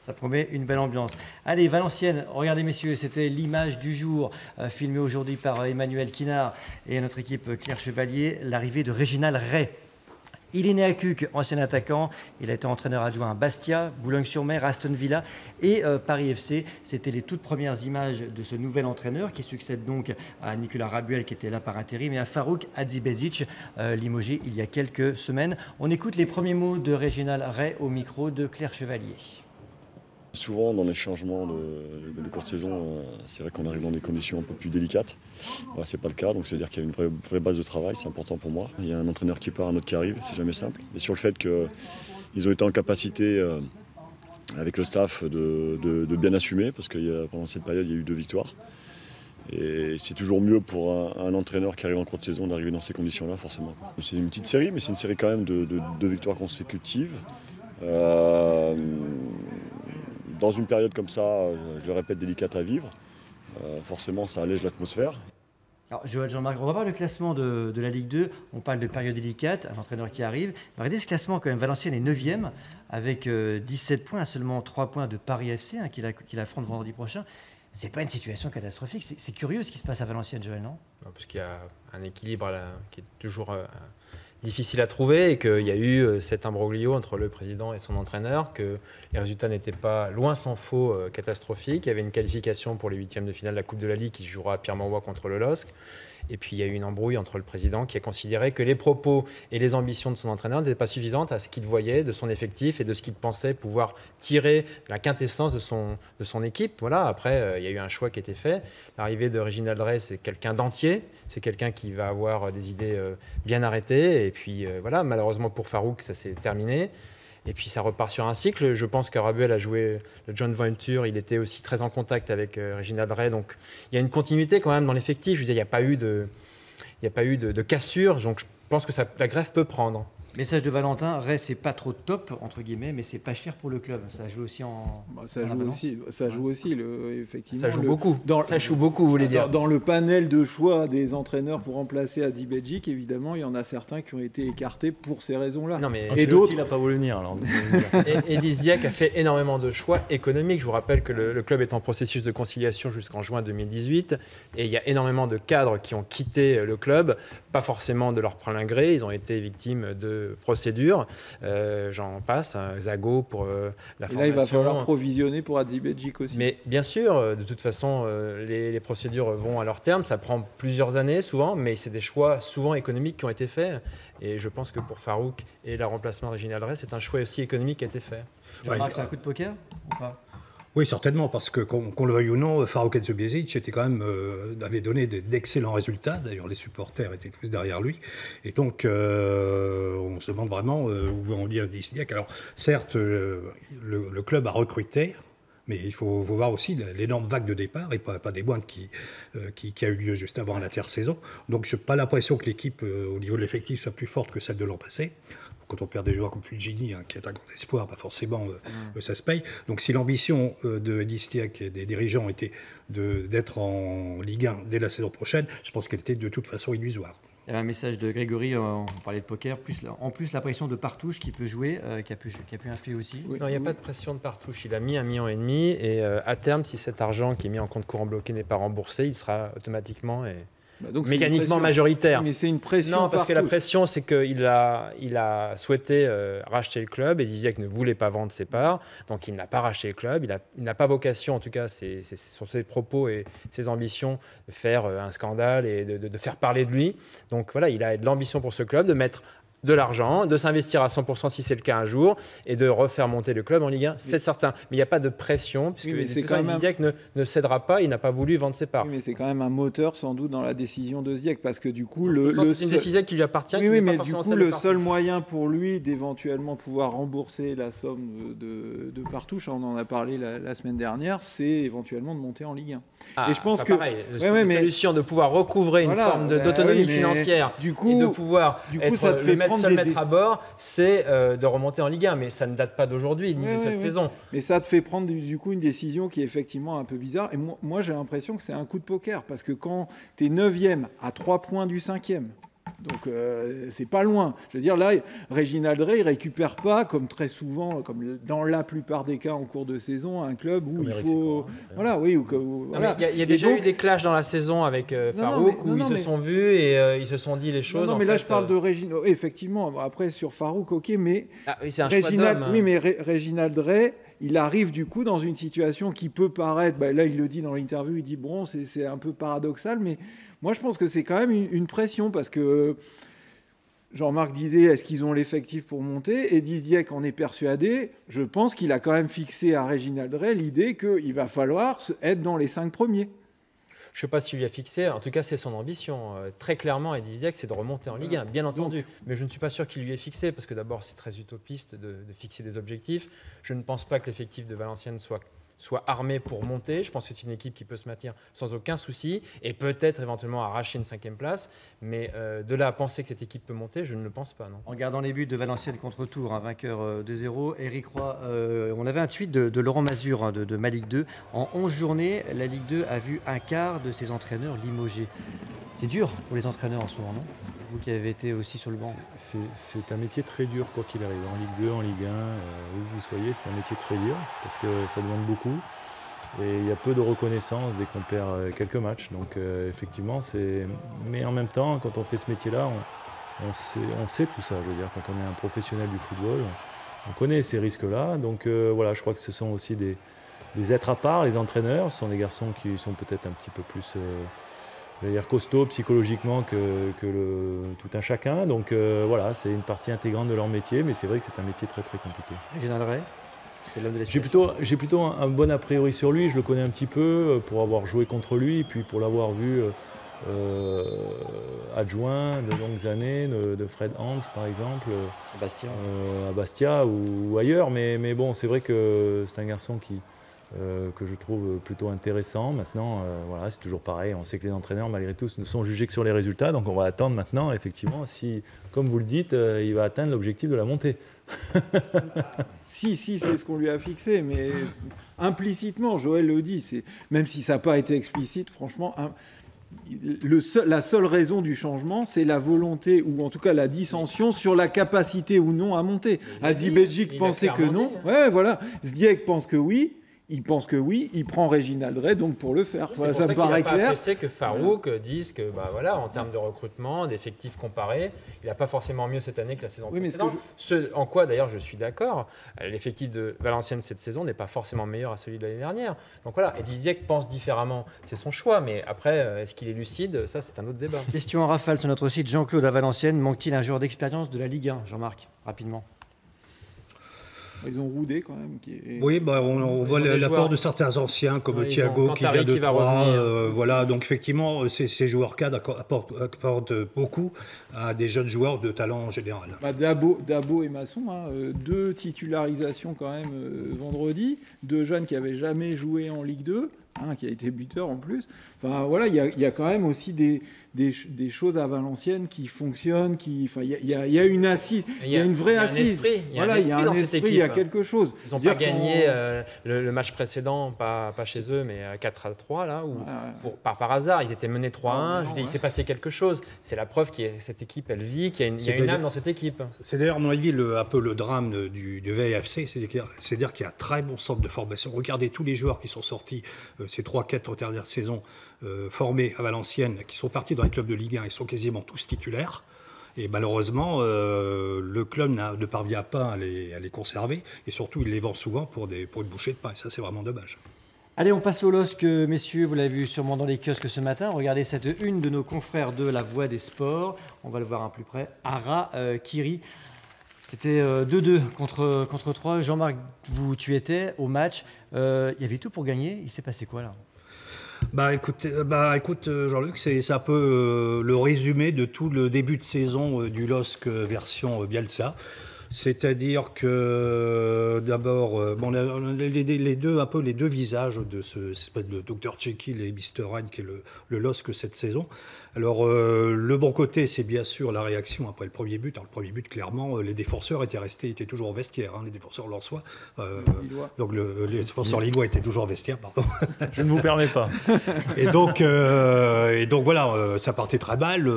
ça promet une belle ambiance. Allez, Valenciennes, regardez messieurs, c'était l'image du jour, filmée aujourd'hui par Emmanuel Kinard et notre équipe Claire Chevalier, l'arrivée de Réginald Ray. Il est né à Cuques, ancien attaquant. Il a été entraîneur adjoint à Bastia, Boulogne-sur-Mer, Aston Villa et Paris FC. C'était les toutes premières images de ce nouvel entraîneur qui succède donc à Nicolas Rabuel qui était là par intérim et à Farouk Hadzibedzic, limogé il y a quelques semaines. On écoute les premiers mots de Réginald Ray au micro de Claire Chevalier. Souvent, dans les changements de courte saison, c'est vrai qu'on arrive dans des conditions un peu plus délicates. Là, ce n'est pas le cas, donc c'est-à-dire qu'il y a une vraie base de travail, c'est important pour moi. Il y a un entraîneur qui part, un autre qui arrive, c'est jamais simple. Et sur le fait qu'ils ont été en capacité, avec le staff, de bien assumer, parce que pendant cette période, il y a eu 2 victoires. Et c'est toujours mieux pour un entraîneur qui arrive en courte saison d'arriver dans ces conditions-là, forcément. C'est une petite série, mais c'est une série quand même de 2 victoires consécutives. Dans une période comme ça, je le répète, délicate à vivre, forcément ça allège l'atmosphère. Alors Joël Jean-Marc, on va voir le classement de la Ligue 2. On parle de période délicate, un entraîneur qui arrive. Regardez ce classement quand même, Valenciennes est 9e avec 17 points, à seulement 3 points de Paris FC qu'il affronte vendredi prochain. C'est pas une situation catastrophique, c'est curieux ce qui se passe à Valenciennes, Joël, non? Parce qu'il y a un équilibre là, qui est toujours difficile à trouver et qu'il y a eu cet imbroglio entre le président et son entraîneur, que les résultats n'étaient pas, loin s'en faut, catastrophiques. Il y avait une qualification pour les 8e de finale de la Coupe de la Ligue qui se jouera à Pierre-Mauroy contre le LOSC. Et puis il y a eu une embrouille entre le président qui a considéré que les propos et les ambitions de son entraîneur n'étaient pas suffisantes à ce qu'il voyait de son effectif et de ce qu'il pensait pouvoir tirer de la quintessence de son équipe. Voilà. Après, il y a eu un choix qui a été fait. L'arrivée de Réginald Ray, c'est quelqu'un d'entier. C'est quelqu'un qui va avoir des idées bien arrêtées. Et puis voilà, malheureusement pour Farouk, ça s'est terminé. Et puis ça repart sur un cycle. Je pense que Rabuel a joué le joint venture. Il était aussi très en contact avec Réginald Ray. Donc il y a une continuité quand même dans l'effectif. Je veux dire, il n'y a pas eu de cassure. Donc je pense que la greffe peut prendre. Message de Valentin, Ray c'est pas trop top entre guillemets, mais c'est pas cher pour le club. Ça joue aussi ça joue aussi effectivement. Ça joue beaucoup. Ça joue beaucoup, vous voulez dire. Dans le panel de choix des entraîneurs pour remplacer Hadzibedzic, évidemment, il y en a certains qui ont été écartés pour ces raisons-là. Non, mais et d'autres, il n'a pas voulu venir. Alors. Et Diziak a fait énormément de choix économiques. Je vous rappelle que le club est en processus de conciliation jusqu'en juin 2018, et il y a énormément de cadres qui ont quitté le club, pas forcément de leur plein gré. Ils ont été victimes de de procédures. J'en passe, Zago pour la formation. Et là, il va falloir provisionner pour Hadzibedjic aussi. Mais bien sûr, de toute façon, les procédures vont à leur terme. Ça prend plusieurs années souvent, mais c'est des choix souvent économiques qui ont été faits. Et je pense que pour Farouk et le remplacement de Réginald Ray, c'est un choix aussi économique qui a été fait. Jean-Marc, c'est un coup de poker ou pas? Oui, certainement, parce que qu'on le veuille ou non, Farouk Hadzibedjic était quand même, avait donné d'excellents résultats. D'ailleurs, les supporters étaient tous derrière lui. Et donc, on se demande vraiment où va en venir Disdiac. Alors, certes, le club a recruté, mais il faut voir aussi l'énorme vague de départ, et pas des moindres qui a eu lieu juste avant l'intersaison. Donc, je n'ai pas l'impression que l'équipe, au niveau de l'effectif, soit plus forte que celle de l'an passé. Quand on perd des joueurs comme Fulgini, qui est un grand espoir, forcément, ça se paye. Donc si l'ambition de Disdiac et des dirigeants était d'être en Ligue 1 dès la saison prochaine, je pense qu'elle était de toute façon illusoire. Il y avait un message de Grégory, on parlait de poker, en plus la pression de Partouche qui peut jouer, qui a pu influer aussi. Oui. Non, il n'y a pas de pression de Partouche. Il a mis 1,5 million et à terme, si cet argent qui est mis en compte courant bloqué n'est pas remboursé, il sera automatiquement donc mécaniquement majoritaire. Mais c'est une pression. Non, parce que la pression, c'est qu'il a souhaité racheter le club et Disdiac ne voulait pas vendre ses parts, donc il n'a pas racheté le club. Il n'a pas vocation, en tout cas, sur ses propos et ses ambitions, de faire un scandale et de faire parler de lui. Donc voilà, il a de l'ambition pour ce club, de mettre de l'argent, de s'investir à 100% si c'est le cas un jour, et de refaire monter le club en Ligue 1, c'est certain. Mais il n'y a pas de pression, puisque Disdiac ne cédera pas, il n'a pas voulu vendre ses parts. Oui, mais c'est quand même un moteur sans doute dans la décision de Disdiac, parce que du coup... c'est une décision qui lui appartient. Oui, mais du coup, le seul moyen pour lui d'éventuellement pouvoir rembourser la somme de Partouche, on en a parlé la semaine dernière, c'est éventuellement de monter en Ligue 1. Et je pense que la solution de pouvoir recouvrer une forme d'autonomie financière et de pouvoir mettre à bord, c'est de remonter en Ligue 1. Mais ça ne date pas d'aujourd'hui, ni de cette saison. Mais ça te fait prendre du coup une décision qui est effectivement un peu bizarre. Et moi j'ai l'impression que c'est un coup de poker. Parce que quand tu es 9e à 3 points du 5e, donc c'est pas loin. Je veux dire, là, Réginald Ray, il récupère pas, comme très souvent, comme dans la plupart des cas en cours de saison, un club où il faut... Voilà, oui. Il y a déjà eu des clashs dans la saison avec Farouk, où ils se sont vus et ils se sont dit les choses. Non, mais là, je parle de Réginald... Effectivement, après, sur Farouk, ok, mais... c'est un choix d'homme. Oui, mais Réginald Ray... Il arrive du coup dans une situation qui peut paraître, là il le dit dans l'interview, il dit bon c'est un peu paradoxal, mais moi je pense que c'est quand même une pression parce que Jean-Marc disait est-ce qu'ils ont l'effectif pour monter, et Disdiac en est persuadé. Je pense qu'il a quand même fixé à Réginald Ray l'idée qu'il va falloir être dans les 5 premiers. Je ne sais pas s'il lui a fixé, en tout cas c'est son ambition. Très clairement, et Disdiac, c'est de remonter en Ligue 1, bien entendu. Mais je ne suis pas sûr qu'il lui ait fixé, parce que d'abord c'est très utopiste de fixer des objectifs. Je ne pense pas que l'effectif de Valenciennes soit armé pour monter. Je pense que c'est une équipe qui peut se maintenir sans aucun souci, et peut-être éventuellement arracher une 5e place. Mais de là à penser que cette équipe peut monter, je ne le pense pas. Non. En regardant les buts de Valenciennes contre Tours, un vainqueur 2-0, Eric Roy, on avait un tweet de Laurent Mazur de ma Ligue 2. En 11 journées, la Ligue 2 a vu un quart de ses entraîneurs limogés. C'est dur pour les entraîneurs en ce moment, non? Vous qui avez été aussi sur le banc. C'est un métier très dur, quoi qu'il arrive. En Ligue 2, en Ligue 1, où vous soyez, c'est un métier très dur, parce que ça demande beaucoup. Et il y a peu de reconnaissance dès qu'on perd quelques matchs. Donc effectivement, mais en même temps, quand on fait ce métier-là, on sait tout ça. Je veux dire, quand on est un professionnel du football, on connaît ces risques-là. Donc voilà, je crois que ce sont aussi des êtres à part, les entraîneurs. Ce sont des garçons qui sont peut-être un petit peu plus... je veux dire costauds psychologiquement que tout un chacun. Donc voilà, c'est une partie intégrante de leur métier, mais c'est vrai que c'est un métier très très compliqué. Réginald Ray, c'est l'homme de la J'ai plutôt un bon a priori sur lui, je le connais un petit peu pour avoir joué contre lui, puis pour l'avoir vu adjoint de longues années de Fred Hans par exemple, à Bastia ou ailleurs, mais bon, c'est vrai que c'est un garçon que je trouve plutôt intéressant. Maintenant, voilà, c'est toujours pareil. On sait que les entraîneurs, malgré tout, ne sont jugés que sur les résultats. Donc, on va attendre maintenant, effectivement, si, comme vous le dites, il va atteindre l'objectif de la montée. Si, c'est ce qu'on lui a fixé, mais implicitement, Joël le dit. Même si ça n'a pas été explicite, franchement, la seule raison du changement, c'est la volonté, ou en tout cas la dissension sur la capacité ou non à monter. Hadzibedjic pensait que non. Ouais, voilà. Disdiac pense que oui. il pense que oui, il prend Réginald Ray donc pour le faire. Oui, Voilà, ça me paraît clair. clair. C'est apprécié que Farouk dise que, en termes de recrutement, d'effectifs comparés, il n'a pas forcément mieux cette année que la saison précédente. Ce en quoi, d'ailleurs, je suis d'accord, l'effectif de Valenciennes cette saison n'est pas forcément meilleur à celui de l'année dernière. Donc voilà, et Diziek pense différemment, c'est son choix, mais après, est-ce qu'il est lucide? Ça, c'est un autre débat. Question en rafale sur notre site. Jean-Claude à Valenciennes, manque-t-il un joueur d'expérience de la Ligue 1? Jean-Marc, rapidement. Ils ont Roudet quand même. Oui, on voit l'apport de certains anciens comme Thiago qui vient de Troyes. Voilà, donc effectivement, ces joueurs cadres apportent beaucoup à des jeunes joueurs de talent en général. Dabo et Masson, 2 titularisations quand même vendredi, 2 jeunes qui n'avaient jamais joué en Ligue 2. Qui a été buteur en plus. Enfin voilà, il y a quand même aussi des choses à Valenciennes qui fonctionnent, il y a une assise, il y a une vraie assise. Il y a un esprit, il y a quelque chose. Ils n'ont pas gagné le match précédent, pas chez eux, mais 4-3 là, par hasard, ils étaient menés 3-1. Il s'est passé quelque chose. C'est la preuve que cette équipe, elle vit, qu'il y a une âme dans cette équipe. C'est d'ailleurs, à mon avis, un peu le drame du VFC, c'est-à-dire qu'il y a un très bon centre de formation. Regardez tous les joueurs qui sont sortis ces 3-4 dernières saisons formés à Valenciennes, qui sont partis dans les clubs de Ligue 1, ils sont quasiment tous titulaires. Et malheureusement, le club ne parvient pas à les conserver. Et surtout, il les vend souvent pour une bouchée de pain. Et ça, c'est vraiment dommage. Allez, on passe au LOSC, messieurs. Vous l'avez vu sûrement dans les kiosques ce matin. Regardez cette une de nos confrères de La Voix des Sports. On va le voir un plus près. Ara Kiri. C'était 2-2 contre 3. Jean-Marc, tu étais au match. Il y avait tout pour gagner. Il s'est passé quoi là? Écoute, Jean-Luc, c'est un peu le résumé de tout le début de saison du LOSC version Bielsa. C'est-à-dire que d'abord, les deux visages de ce espèce de Dr Jekyll et Mr Hyde qui est le LOSC cette saison. Alors le bon côté, c'est bien sûr la réaction après le premier but. Alors, le premier but, clairement, les défenseurs étaient toujours au vestiaire, les défenseurs lensois. Donc les défenseurs lillois étaient toujours au vestiaire, pardon. Je ne vous permets pas. Et donc voilà, ça partait très mal.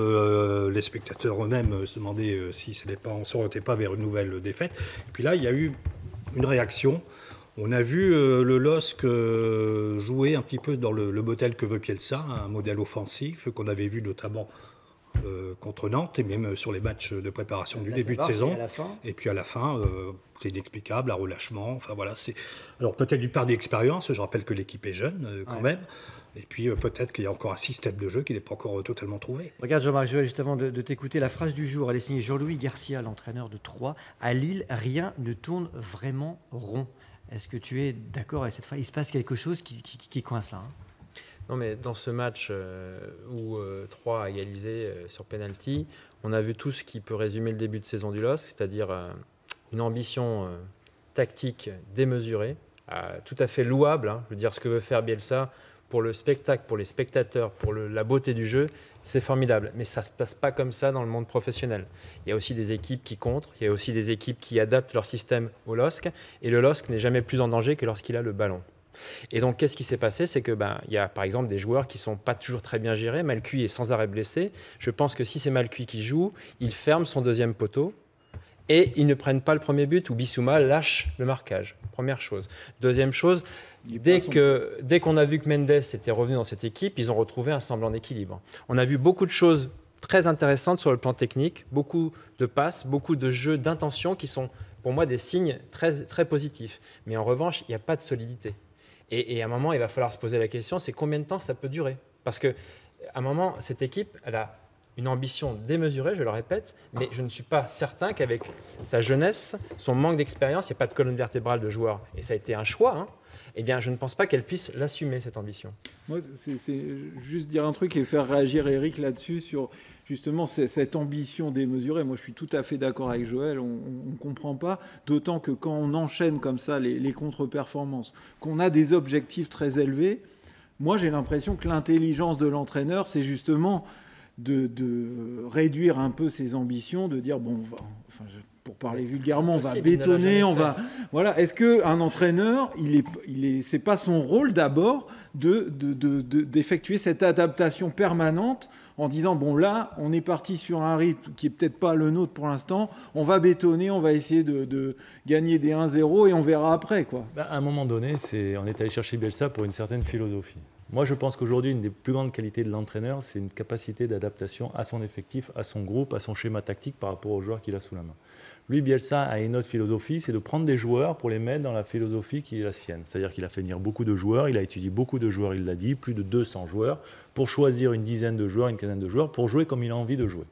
Les spectateurs eux-mêmes se demandaient si on ne s'orientait pas vers une nouvelle défaite. Et puis là, il y a eu une réaction. On a vu le LOSC jouer un petit peu dans le modèle que veut Bielsa, un modèle offensif qu'on avait vu notamment contre Nantes et même sur les matchs de préparation du début de saison. Et puis à la fin, c'est inexplicable, un relâchement. Enfin voilà, alors peut-être du part d'expérience. Je rappelle que l'équipe est jeune quand même. Et puis peut-être qu'il y a encore un système de jeu qui n'est pas encore totalement trouvé. Regarde Jean-Marc Joël, juste avant de t'écouter, la phrase du jour, elle est signée Jean-Louis Garcia, l'entraîneur de Troyes. À Lille, rien ne tourne vraiment rond. Est-ce que tu es d'accord avec cette phrase? Il se passe quelque chose qui coince là. Non, mais dans ce match où Troyes a égalisé sur penalty, on a vu tout ce qui peut résumer le début de saison du LOSC, c'est-à-dire une ambition tactique démesurée, tout à fait louable. Je veux dire, ce que veut faire Bielsa pour le spectacle, pour les spectateurs, pour la beauté du jeu, c'est formidable. Mais ça ne se passe pas comme ça dans le monde professionnel. Il y a aussi des équipes qui contrent, il y a aussi des équipes qui adaptent leur système au LOSC, et le LOSC n'est jamais plus en danger que lorsqu'il a le ballon. Et donc, qu'est-ce qui s'est passé? C'est que il y a par exemple des joueurs qui ne sont pas toujours très bien gérés. Malcuit est sans arrêt blessé. Je pense que si c'est Malcuit qui joue, il ferme son deuxième poteau et ils ne prennent pas le premier but où Bissouma lâche le marquage. Première chose. Deuxième chose, dès qu'on a vu que Mendes était revenu dans cette équipe, ils ont retrouvé un semblant d'équilibre. On a vu beaucoup de choses très intéressantes sur le plan technique, beaucoup de passes, beaucoup de jeux d'intention qui sont pour moi des signes très, très positifs. Mais en revanche, il n'y a pas de solidité. Et à un moment, il va falloir se poser la question, c'est combien de temps ça peut durer? Parce qu'à un moment, cette équipe, elle a une ambition démesurée, je le répète, mais je ne suis pas certain qu'avec sa jeunesse, son manque d'expérience, il n'y a pas de colonne vertébrale de joueurs, et ça a été un choix, eh bien, je ne pense pas qu'elle puisse l'assumer, cette ambition. Moi, c'est juste dire un truc et faire réagir Eric là-dessus sur justement cette ambition démesurée. Moi, je suis tout à fait d'accord avec Joël, on ne comprend pas, d'autant que quand on enchaîne comme ça les contre-performances, qu'on a des objectifs très élevés, moi, j'ai l'impression que l'intelligence de l'entraîneur, c'est justement de réduire un peu ses ambitions, de dire, bon, enfin, pour parler vulgairement, on va possible, il ne l'a bétonner, jamais on va... Voilà. Est-ce qu'un entraîneur, c'est pas son rôle d'abord d'effectuer cette adaptation permanente en disant, bon là, on est parti sur un rythme qui est peut-être pas le nôtre pour l'instant, on va bétonner, on va essayer de gagner des 1-0 et on verra après, quoi. À un moment donné, on est allé chercher Bielsa pour une certaine philosophie. Moi, je pense qu'aujourd'hui, une des plus grandes qualités de l'entraîneur, c'est une capacité d'adaptation à son effectif, à son groupe, à son schéma tactique par rapport aux joueurs qu'il a sous la main. Lui, Bielsa a une autre philosophie, c'est de prendre des joueurs pour les mettre dans la philosophie qui est la sienne. C'est-à-dire qu'il a fait venir beaucoup de joueurs, il a étudié beaucoup de joueurs, il l'a dit, plus de 200 joueurs, pour choisir une dizaine de joueurs, une quinzaine de joueurs, pour jouer comme il a envie de jouer.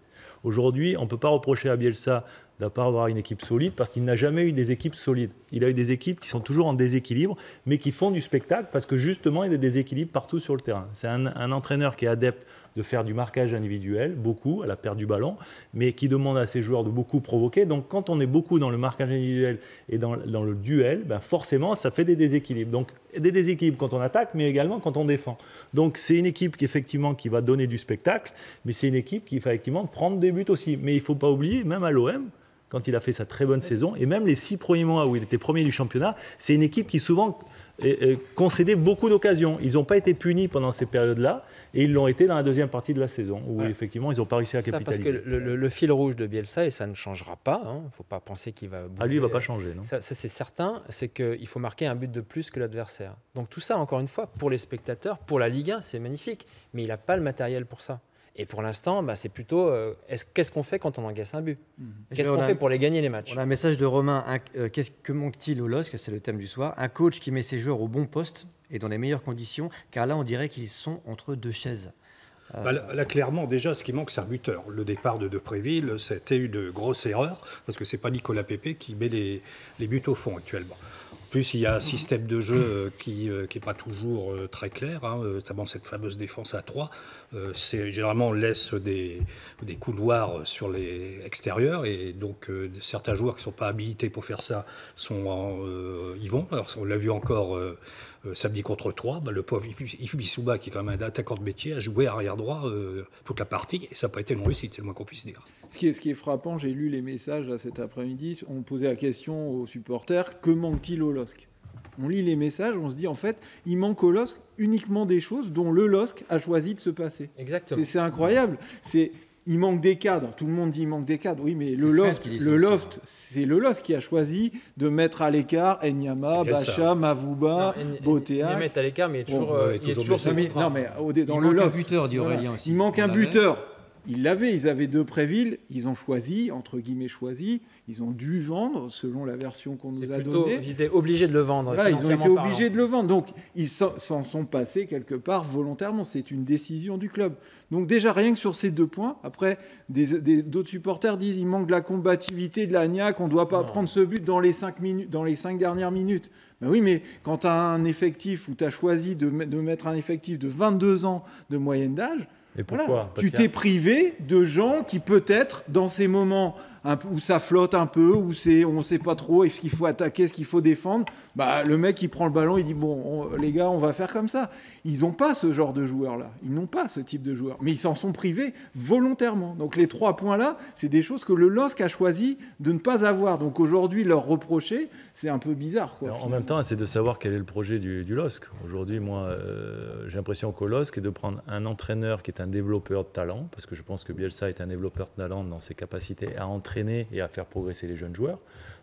Aujourd'hui, on ne peut pas reprocher à Bielsa de ne pas avoir une équipe solide parce qu'il n'a jamais eu des équipes solides. Il a eu des équipes qui sont toujours en déséquilibre, mais qui font du spectacle parce que justement, il y a des déséquilibres partout sur le terrain. C'est un entraîneur qui est adepte de faire du marquage individuel, beaucoup, à la perte du ballon, mais qui demande à ses joueurs de beaucoup provoquer. Donc quand on est beaucoup dans le marquage individuel et dans le duel, forcément, ça fait des déséquilibres. Donc des déséquilibres quand on attaque, mais également quand on défend. Donc c'est une équipe qui va donner du spectacle, mais c'est une équipe qui va effectivement prendre des buts aussi. Mais il ne faut pas oublier, même à l'OM, quand il a fait sa très bonne saison, et même les 6 premiers mois où il était premier du championnat, c'est une équipe qui souvent concédait beaucoup d'occasions. Ils n'ont pas été punis pendant ces périodes-là, et ils l'ont été dans la deuxième partie de la saison, où effectivement, ils n'ont pas réussi à capitaliser. Parce que le fil rouge de Bielsa, et ça ne changera pas, il ne faut pas penser qu'il va bouger. Lui, il ne va pas changer, non ? Ça c'est certain, c'est qu'il faut marquer un but de plus que l'adversaire. Donc tout ça, encore une fois, pour les spectateurs, pour la Ligue 1, c'est magnifique, mais il n'a pas le matériel pour ça. Et pour l'instant, c'est plutôt qu'est-ce qu'on fait quand on encaisse un but ? Qu'est-ce qu'on fait pour les gagner les matchs ? On a un message de Romain. Que manque-t-il au LOSC ? C'est le thème du soir. Un coach qui met ses joueurs au bon poste et dans les meilleures conditions, car là, on dirait qu'ils sont entre deux chaises. Là, clairement, déjà, ce qui manque, c'est un buteur. Le départ de Depréville, c'était une grosse erreur, parce que ce n'est pas Nicolas Pepe qui met les buts au fond actuellement. En plus, il y a un système de jeu qui n'est pas toujours très clair, notamment cette fameuse défense à 3. Généralement, on laisse des couloirs sur les extérieurs, et donc certains joueurs qui ne sont pas habilités pour faire ça y vont. Alors, on l'a vu encore samedi contre 3, le pauvre Yves Bissouma, qui est quand même un attaquant de métier, a joué arrière droit toute la partie, et ça n'a pas été une réussite, c'est le moins qu'on puisse dire. Ce qui est frappant, j'ai lu les messages là, cet après-midi, on posait la question aux supporters, que manque-t-il au LOSC ? On lit les messages, on se dit en fait, il manque au LOSC uniquement des choses dont le LOSC a choisi de se passer. Exactement. C'est incroyable. Il manque des cadres. Tout le monde dit il manque des cadres. Oui, mais le loft, c'est le LOSC qui a choisi de mettre à l'écart Enyama, Bacha, Mavouba, Botea. Il met à l'écart, mais il est toujours non, mais dans il le manque loft, un buteur, dit Aurélien aussi. Il manque un buteur. Ils avaient Depréville, ils ont choisi, entre guillemets choisi, ils ont dû vendre selon la version qu'on nous a donnée. Ils étaient obligés de le vendre. Là, ils ont été obligés de le vendre, donc ils s'en sont passés quelque part volontairement, c'est une décision du club. Donc déjà rien que sur ces 2 points, après d'autres supporters disent il manque de la combativité de l'Agnac, on ne doit pas prendre ce but dans les 5 dernières minutes. Ben oui, mais quand tu as un effectif où tu as choisi de mettre un effectif de 22 ans de moyenne d'âge, et pourquoi ? Voilà. Tu t'es privé de gens qui peut-être, dans ces moments où ça flotte un peu, où on ne sait pas trop est-ce qu'il faut attaquer, est-ce qu'il faut défendre, le mec il prend le ballon, il dit bon les gars on va faire comme ça. Ils n'ont pas ce genre de joueurs-là, ils n'ont pas ce type de joueurs, mais ils s'en sont privés volontairement. Donc les 3 points-là, c'est des choses que le LOSC a choisi de ne pas avoir. Donc aujourd'hui leur reprocher, c'est un peu bizarre, quoi. En même temps, c'est de savoir quel est le projet du LOSC. Aujourd'hui, moi, j'ai l'impression qu'au LOSC est de prendre un entraîneur qui est un développeur de talent, parce que je pense que Bielsa est un développeur de talent dans ses capacités à entraîner et à faire progresser les jeunes joueurs.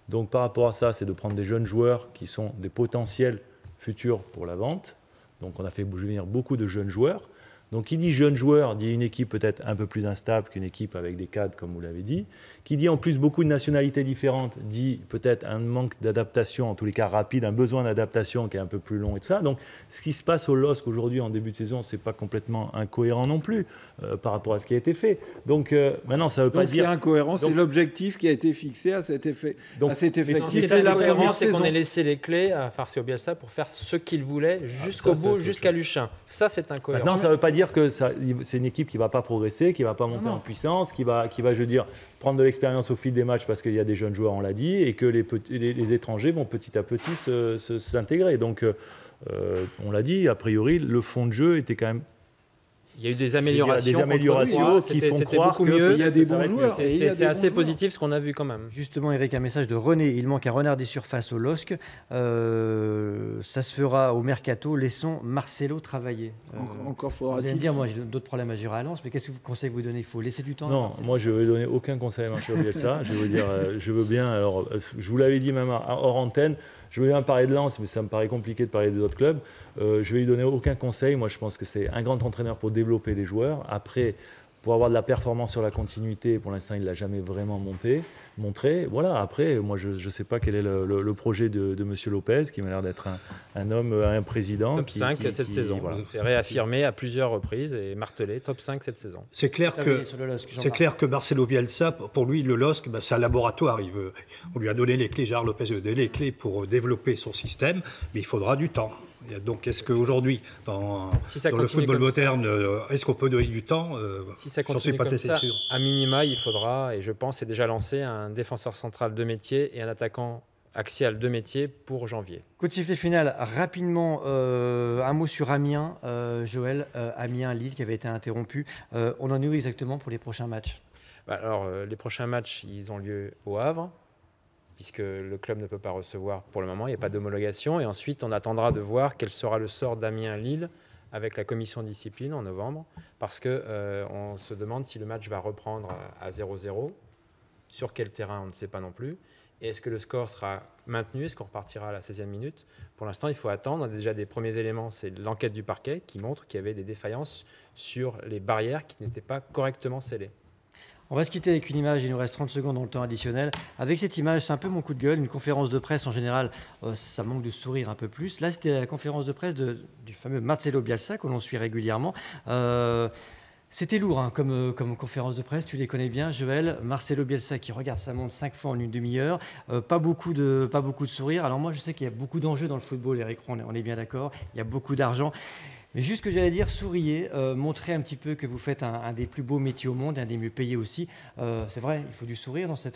Donc par rapport à ça, c'est de prendre des jeunes joueurs qui sont des potentiels futurs pour la vente. Donc on a fait venir beaucoup de jeunes joueurs. Donc qui dit jeune joueur dit une équipe peut-être un peu plus instable qu'une équipe avec des cadres, comme vous l'avez dit. Qui dit en plus beaucoup de nationalités différentes, dit peut-être un manque d'adaptation, en tous les cas rapide, un besoin d'adaptation qui est un peu plus long et tout ça. Donc ce qui se passe au LOSC aujourd'hui en début de saison, ce n'est pas complètement incohérent non plus par rapport à ce qui a été fait. Donc maintenant, ça ne veut pas dire... Donc ce qui est incohérent, c'est l'objectif qui a été fixé à cet effet. Donc, cet effectif. C'est la première saison. C'est qu'on ait laissé les clés à Farcio Bielsa pour faire ce qu'il voulait jusqu'au bout, jusqu'à Luchin. Ça, c'est incohérent. Maintenant, ça ne veut pas dire que c'est une équipe qui ne va pas progresser, qui ne va pas monter en puissance, qui va, je veux dire, prendre de l'expérience au fil des matchs parce qu'il y a des jeunes joueurs, on l'a dit, et que les étrangers vont petit à petit s'intégrer. Donc, on l'a dit, a priori, le fond de jeu était quand même Il y a eu des améliorations. Des améliorations qui font croire beaucoup mieux. Il y a des bons joueurs. C'est assez positif ce qu'on a vu quand même. Justement, Eric, un message de René. Il manque un renard des surfaces au LOSC. Ça se fera au mercato. Laissons Marcelo travailler. Encore Vous faudra-t-il. allez me dire, moi j'ai d'autres problèmes à gérer à Lens, mais qu'est-ce que vous conseillez vous donner? Il faut laisser du temps. Non, moi je ne vais donner aucun conseil à Marcelo Bielsa. Je vais vous dire, je veux bien. Alors, je vous l'avais dit même hors antenne. Je veux bien parler de Lens, mais ça me paraît compliqué de parler des autres clubs. Je vais lui donner aucun conseil. Moi, je pense que c'est un grand entraîneur pour développer les joueurs. Après, pour avoir de la performance sur la continuité, pour l'instant, il ne l'a jamais vraiment montré. Voilà, après, moi, je ne sais pas quel est le projet de M. Lopez, qui m'a l'air d'être un homme, un président. Top 5 cette saison. Voilà. C'est réaffirmé à plusieurs reprises et martelé, top 5 cette saison. C'est clair que Marcelo Bielsa, pour lui, le LOSC, c'est un laboratoire. On lui a donné les clés, Gérard Lopez a donné les clés pour développer son système, mais il faudra du temps. Donc, est-ce qu'aujourd'hui, dans le football moderne, est-ce qu'on peut donner du temps? Si ça continue comme ça, à minima, il faudra, et je pense c'est déjà lancé, un défenseur central de métier et un attaquant axial de métier pour janvier. Coup de sifflet final, rapidement, un mot sur Amiens, Joël. Amiens-Lille qui avait été interrompu. On en est où exactement pour les prochains matchs? Alors, les prochains matchs, ils ont lieu au Havre, puisque le club ne peut pas recevoir pour le moment, il n'y a pas d'homologation. Et ensuite, on attendra de voir quel sera le sort d'Amiens-Lille avec la commission de discipline en novembre, parce qu'on se demande si le match va reprendre à 0-0. Sur quel terrain, on ne sait pas non plus. Et est-ce que le score sera maintenu? Est-ce qu'on repartira à la 16e minute? Pour l'instant, il faut attendre. On a déjà des premiers éléments, c'est l'enquête du parquet qui montre qu'il y avait des défaillances sur les barrières qui n'étaient pas correctement scellées. On va se quitter avec une image, il nous reste 30 secondes dans le temps additionnel. Avec cette image, c'est un peu mon coup de gueule, une conférence de presse en général, ça manque de sourire un peu plus. Là, c'était la conférence de presse du fameux Marcelo Bielsa, que l'on suit régulièrement. C'était lourd hein, comme conférence de presse, tu les connais bien, Joël. Marcelo Bielsa qui regarde sa montre 5 fois en une demi-heure, pas beaucoup de sourire. Alors moi, je sais qu'il y a beaucoup d'enjeux dans le football, Eric, on est bien d'accord, il y a beaucoup d'argent. Mais juste ce que j'allais dire, souriez, montrez un petit peu que vous faites un des plus beaux métiers au monde, un des mieux payés aussi. C'est vrai, il faut du sourire dans ce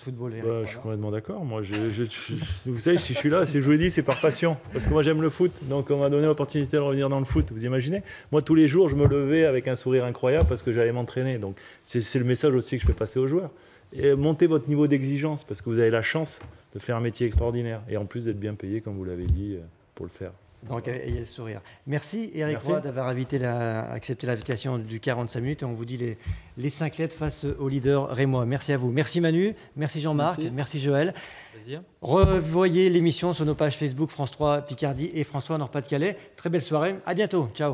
football. Je suis complètement d'accord. Moi, vous savez, si je suis là, si je vous l'ai dit, c'est par passion. Parce que moi, j'aime le foot. Donc, on m'a donné l'opportunité de revenir dans le foot. Vous imaginez? Moi, tous les jours, je me levais avec un sourire incroyable parce que j'allais m'entraîner. Donc, c'est le message aussi que je fais passer aux joueurs. Et montez votre niveau d'exigence parce que vous avez la chance de faire un métier extraordinaire. Et en plus d'être bien payé, comme vous l'avez dit, pour le faire. Donc, ayez le sourire. Merci Eric Roy d'avoir accepté l'invitation du 45 minutes et on vous dit les 5 lettres face au leader rémois. Merci à vous. Merci Manu, merci Jean-Marc, merci Joël. Plaisir. Revoyez l'émission sur nos pages Facebook France 3 Picardie et France 3 Nord-Pas-de-Calais. Très belle soirée, à bientôt, ciao.